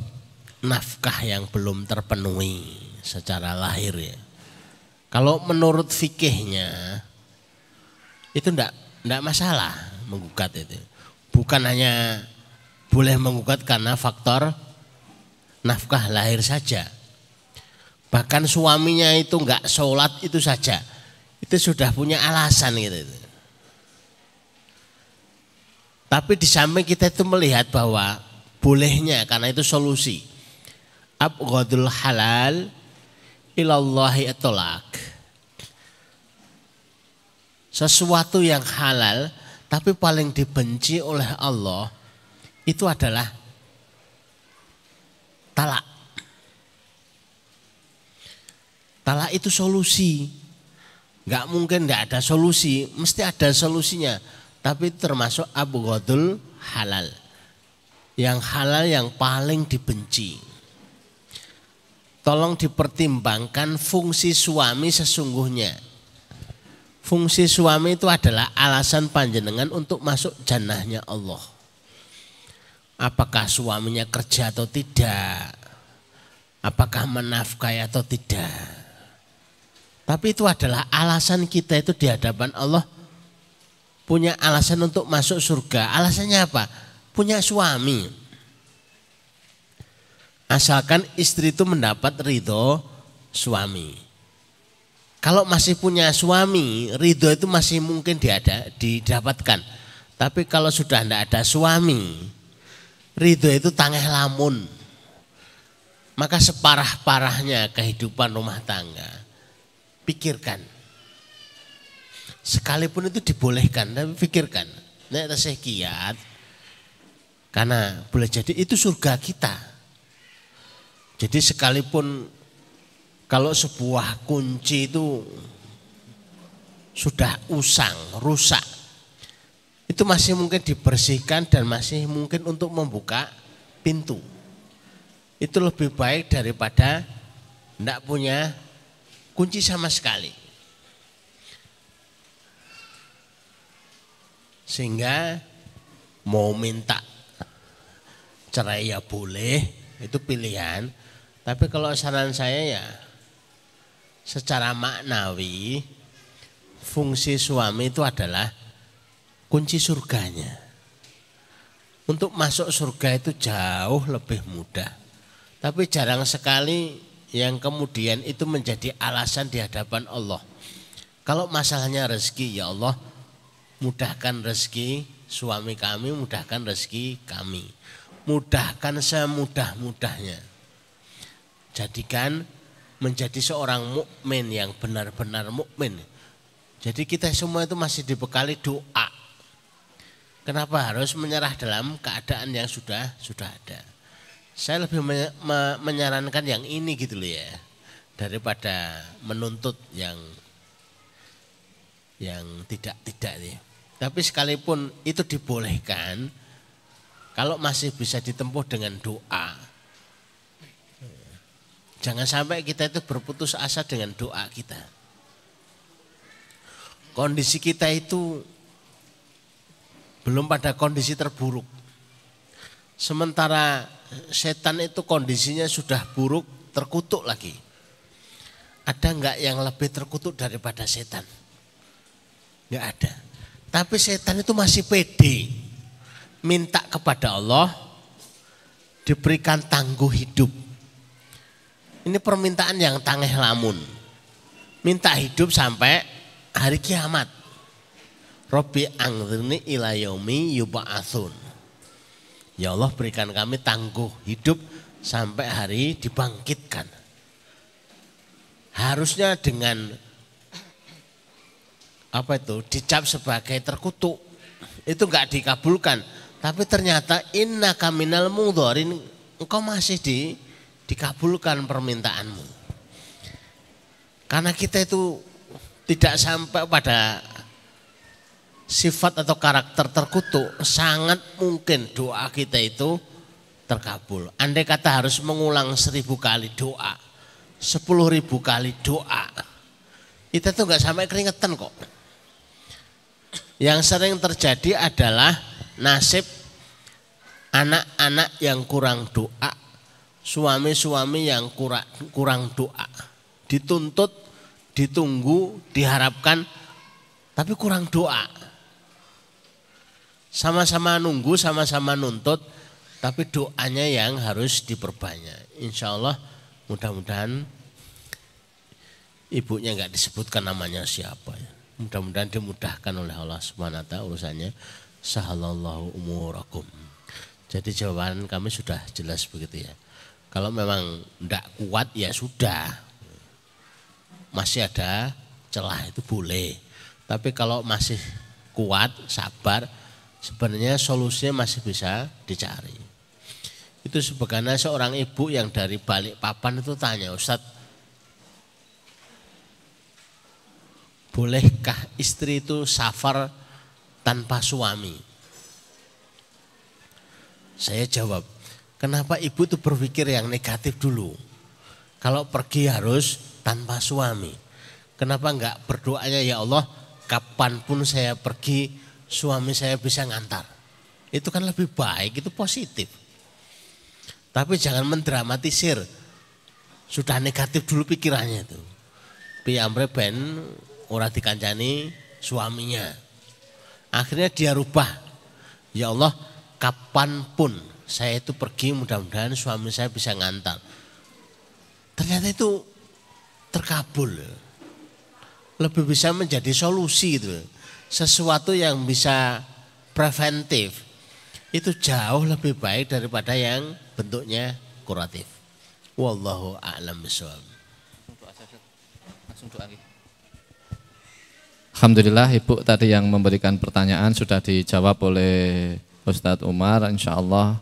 nafkah yang belum terpenuhi secara lahir ya. Kalau menurut fikihnya itu enggak masalah menggugat itu. Bukan hanya boleh menggugat karena faktor nafkah lahir saja. Bahkan suaminya itu enggak sholat itu saja, itu sudah punya alasan gitu. Tapi di samping kita itu melihat bahwa bolehnya, karena itu solusi. Abghadul halal ilallahi at-talaq. Sesuatu yang halal tapi paling dibenci oleh Allah itu adalah talak. Talak itu solusi. Enggak mungkin enggak ada solusi, mesti ada solusinya. Tapi termasuk abghadul halal. Yang halal yang paling dibenci. Tolong dipertimbangkan fungsi suami sesungguhnya. Fungsi suami itu adalah alasan panjenengan untuk masuk jannahnya Allah. Apakah suaminya kerja atau tidak? Apakah menafkahi atau tidak? Tapi itu adalah alasan kita itu di hadapan Allah. Punya alasan untuk masuk surga. Alasannya apa? Punya suami. Asalkan istri itu mendapat ridho suami. Kalau masih punya suami, ridho itu masih mungkin didapatkan. Tapi kalau sudah tidak ada suami, ridho itu tangeh lamun. Maka separah-parahnya kehidupan rumah tangga, pikirkan. Sekalipun itu dibolehkan, tapi pikirkan. Nek tasih kiat, karena boleh jadi itu surga kita. Jadi sekalipun kalau sebuah kunci itu sudah usang, rusak, itu masih mungkin dibersihkan dan masih mungkin untuk membuka pintu. Itu lebih baik daripada Tidak punya kunci sama sekali. Sehingga mau minta cerai ya boleh, itu pilihan. Tapi kalau saran saya ya secara maknawi fungsi suami itu adalah kunci surganya. Untuk masuk surga itu jauh lebih mudah. Tapi jarang sekali yang kemudian itu menjadi alasan di hadapan Allah. Kalau masalahnya rezeki, ya Allah mudahkan rezeki suami kami, mudahkan rezeki kami. Mudahkan semudah-mudahnya. Jadikan menjadi seorang mukmin yang benar-benar mukmin. Jadi kita semua itu masih dibekali doa. Kenapa harus menyerah dalam keadaan yang sudah ada? Saya lebih menyarankan yang ini gitu loh ya, daripada menuntut yang tidak ya. Tapi sekalipun itu dibolehkan, kalau masih bisa ditempuh dengan doa. Jangan sampai kita itu berputus asa dengan doa kita. Kondisi kita itu belum pada kondisi terburuk. Sementara setan itu kondisinya sudah buruk, terkutuk lagi. Ada enggak yang lebih terkutuk daripada setan? Enggak ada. Tapi setan itu masih pede. Minta kepada Allah diberikan tangguh hidup. Ini permintaan yang tangeh lamun. Minta hidup sampai hari kiamat. Robbi angzirni ila yaumi yub'atsun. Ya Allah berikan kami tangguh hidup sampai hari dibangkitkan. Harusnya dengan dicap sebagai terkutuk. Itu enggak dikabulkan. Tapi ternyata innaka minal mudhorin, engkau masih dikabulkan permintaanmu. Karena kita itu tidak sampai pada sifat atau karakter terkutuk, sangat mungkin doa kita itu terkabul. Andai kata harus mengulang 1000 kali doa, 10.000 kali doa, kita tuh nggak sampai keringetan kok. Yang sering terjadi adalah nasib anak-anak yang kurang doa, suami-suami yang kurang doa, dituntut, ditunggu, diharapkan, tapi kurang doa. Sama-sama nunggu, sama-sama nuntut, tapi doanya yang harus diperbanyak. Insya Allah mudah-mudahan ibunya nggak disebutkan namanya siapa ya. Mudah-mudahan dimudahkan oleh Allah Subhanahu wa ta'ala urusannya. Sahalallahu umurakum. Jadi jawaban kami sudah jelas begitu ya. Kalau memang tidak kuat ya sudah. Masih ada celah itu boleh. Tapi kalau masih kuat, sabar, sebenarnya solusinya masih bisa dicari. Itu sebagaimana seorang ibu yang dari Balikpapan itu tanya, Ustadz, bolehkah istri itu safar tanpa suami? Saya jawab, kenapa ibu itu berpikir yang negatif dulu? Kalau pergi harus tanpa suami. Kenapa enggak berdoanya, ya Allah, kapanpun saya pergi, suami saya bisa ngantar. Itu kan lebih baik, itu positif. Tapi jangan mendramatisir. Sudah negatif dulu pikirannya itu. Piyamre ben ora dikancani suaminya. Akhirnya dia rubah. Ya Allah, kapanpun saya itu pergi, mudah-mudahan suami saya bisa ngantar. Ternyata itu terkabul. Lebih bisa menjadi solusi itu. Sesuatu yang bisa preventif. Itu jauh lebih baik daripada yang bentuknya kuratif. Wallahu a'lam bishawab. Langsung doa. Alhamdulillah Ibu tadi yang memberikan pertanyaan sudah dijawab oleh Ustadz Umar. Insya Allah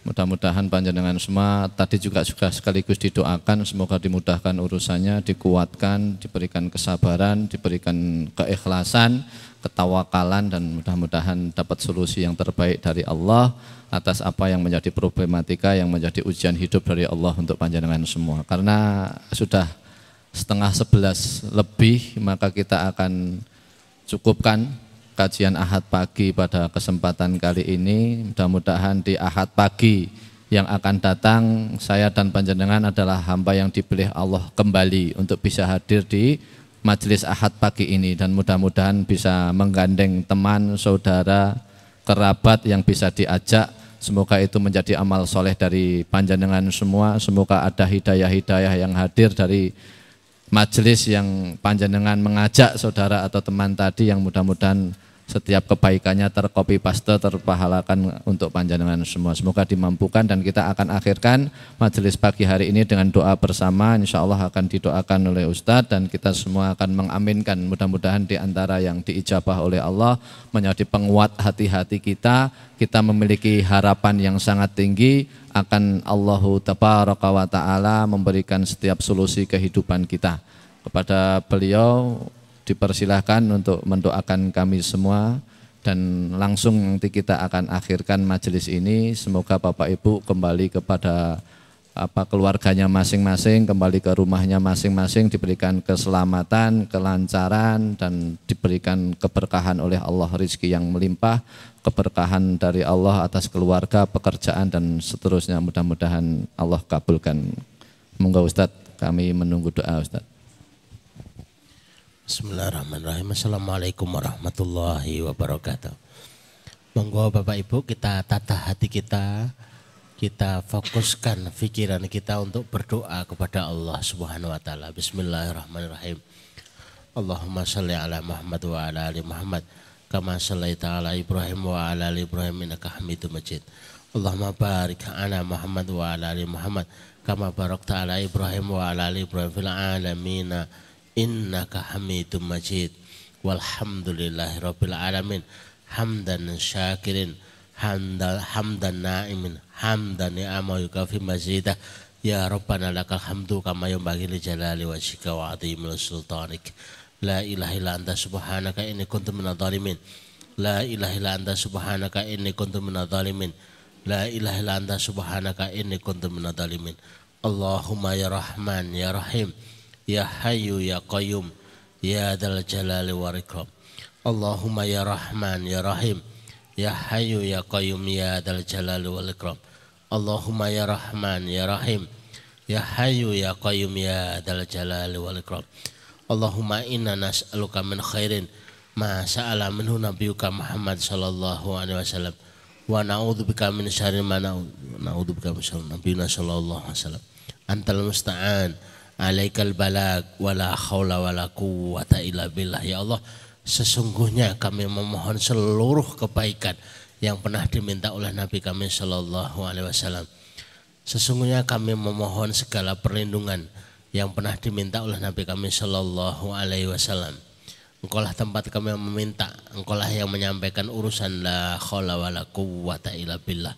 Mudah-mudahan panjenengan semua tadi juga sudah sekaligus didoakan, semoga dimudahkan urusannya, dikuatkan, diberikan kesabaran, diberikan keikhlasan, ketawakalan, dan mudah-mudahan dapat solusi yang terbaik dari Allah atas apa yang menjadi problematika, yang menjadi ujian hidup dari Allah untuk panjenengan semua. Karena sudah 10:30 lebih, maka kita akan cukupkan kajian Ahad pagi pada kesempatan kali ini. Mudah-mudahan di Ahad pagi yang akan datang, saya dan panjenengan adalah hamba yang dipilih Allah kembali untuk bisa hadir di majelis Ahad pagi ini, dan mudah-mudahan bisa menggandeng teman, saudara, kerabat yang bisa diajak. Semoga itu menjadi amal soleh dari panjenengan semua. Semoga ada hidayah-hidayah yang hadir dari majelis yang panjenengan mengajak saudara atau teman tadi, yang mudah-mudahan setiap kebaikannya tercopy paste, terpahalakan untuk panjenengan semua. Semoga dimampukan, dan kita akan akhirkan majelis pagi hari ini dengan doa bersama. Insya Allah akan didoakan oleh Ustadz, dan kita semua akan mengaminkan. Mudah-mudahan di antara yang diijabah oleh Allah menjadi penguat hati-hati kita. Kita memiliki harapan yang sangat tinggi akan Allahu Tabaraka wa Ta'ala memberikan setiap solusi kehidupan kita. Kepada beliau dipersilahkan untuk mendoakan kami semua, dan langsung nanti kita akan akhirkan majelis ini. Semoga Bapak Ibu kembali kepada keluarganya masing-masing, kembali ke rumahnya masing-masing, diberikan keselamatan, kelancaran, dan diberikan keberkahan oleh Allah, rezeki yang melimpah, keberkahan dari Allah atas keluarga, pekerjaan, dan seterusnya. Mudah-mudahan Allah kabulkan. Monggo Ustadz, kami menunggu doa Ustadz. Bismillahirrahmanirrahim. Assalamualaikum warahmatullahi wabarakatuh. Monggo Bapak Ibu, kita tata hati kita fokuskan pikiran kita untuk berdoa kepada Allah Subhanahu wa taala. Bismillahirrahmanirrahim. Allahumma shalli ala Muhammad wa ala ali Muhammad kama shallaita ala Ibrahim wa ala ali Ibrahim innaka Hamidum Majid. Allahumma barik ala Muhammad wa ala ali Muhammad kama barakta ala Ibrahim wa ala ali Ibrahim fil alamin innaka Hamidum Majid. Walhamdulillahi rabbil alamin. Hamdan syakirin, hamdan na'imin, hamdan ni'ama yukafi mazidah. Ya Rabbana lakal hamdu kama yanbaghi li jalali wajhika wa 'azimi sultanik. La ilaha illa anta subhanaka inni kuntu minadh dhalimin. La ilaha illa anta subhanaka inni kuntu minadh dhalimin. La ilaha illa anta subhanaka inni kuntu minadh dhalimin. Allahumma ya Rahman ya Rahim, ya Hayyu ya Qayyum, ya Dzal Jalali wal Ikram. Allahumma ya Rahman ya Rahim, ya Hayyu ya Qayyum, ya Dzal Jalali wal Ikram. Allahumma ya Rahman ya Rahim, ya Hayyu ya Qayyum, ya Dzal Jalali wal Ikram. Allahumma inna nas'aluka min khairin ma sa'ala minhu nabiyyuka Muhammad sallallahu alaihi wasallam, wa na'udzubika min syarri ma na'udzubika min syarri nabiyyina sallallahu alaihi wasallam. Antal musta'an, alaikal balag, wala haula wala quwwata illa billah. Ya Allah, sesungguhnya kami memohon seluruh kebaikan yang pernah diminta oleh Nabi kami sallallahu alaihi wasallam. Sesungguhnya kami memohon segala perlindungan yang pernah diminta oleh Nabi kami sallallahu alaihi wasallam. Engkaulah tempat kami meminta, engkaulah yang menyampaikan urusan, la haula wala quwwata illa billah.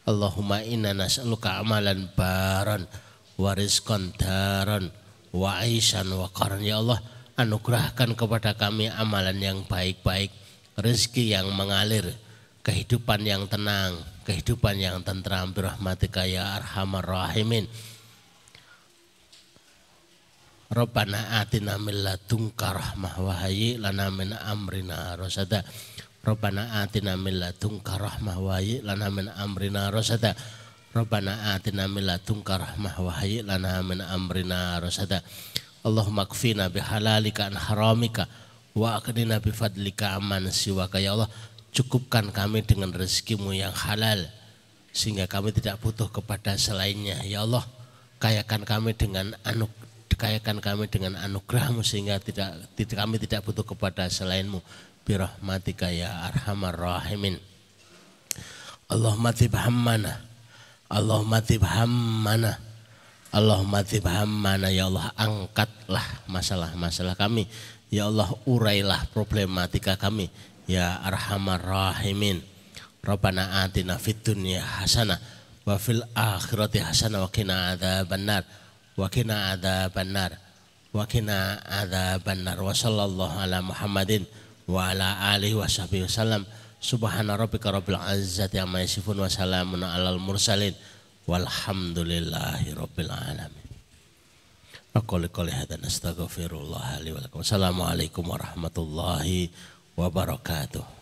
Allahumma inna nas'aluka amalan baran wa rizqan daran wa aishan wa qaran. Ya Allah, anugerahkan kepada kami amalan yang baik-baik, rezeki yang mengalir, kehidupan yang tenang, kehidupan yang tentram, birahmatika ya arhamar rahimin. Rabbana atina min ladunka rahmah wa hayyi lana min amrina rasada. Rabbana atina min ladunka rahmah wa hayyi lana min amrina rasada. Rabbana atina min ladunka rahmah wa hayyi lana min amrina rasada. Allahumma kfina bihalalika an haramika wa aqdina bifadlika amman siwaka. Ya Allah, cukupkan kami dengan rezekimu yang halal sehingga kami tidak butuh kepada selainnya. Ya Allah, kayakan kami dengan anugerahmu sehingga kami tidak butuh kepada selainmu, birahmatika ya arhamar rahimin. Allahumma tib hammana, Allahumma tib hammana, Allahumma tib hammana. Ya Allah, angkatlah masalah-masalah kami. Ya Allah, urailah problematika kami, ya arhamar rahimin. Rabbana atina fid dunya hasanah wa fil akhirati hasanah wa qina adzabannar wa qina adzabannar wa qina adzabannar wa sallallahu ala Muhammadin wa ala alihi wa sahbihi wasallam. Subhana rabbika rabbil izzati amma yasifun wa salamun alal mursalin walhamdulillahi rabbil alamin. Aku qouli hadza nastaghfirullah li wa lakum. Assalamualaikum warahmatullahi wabarakatuh.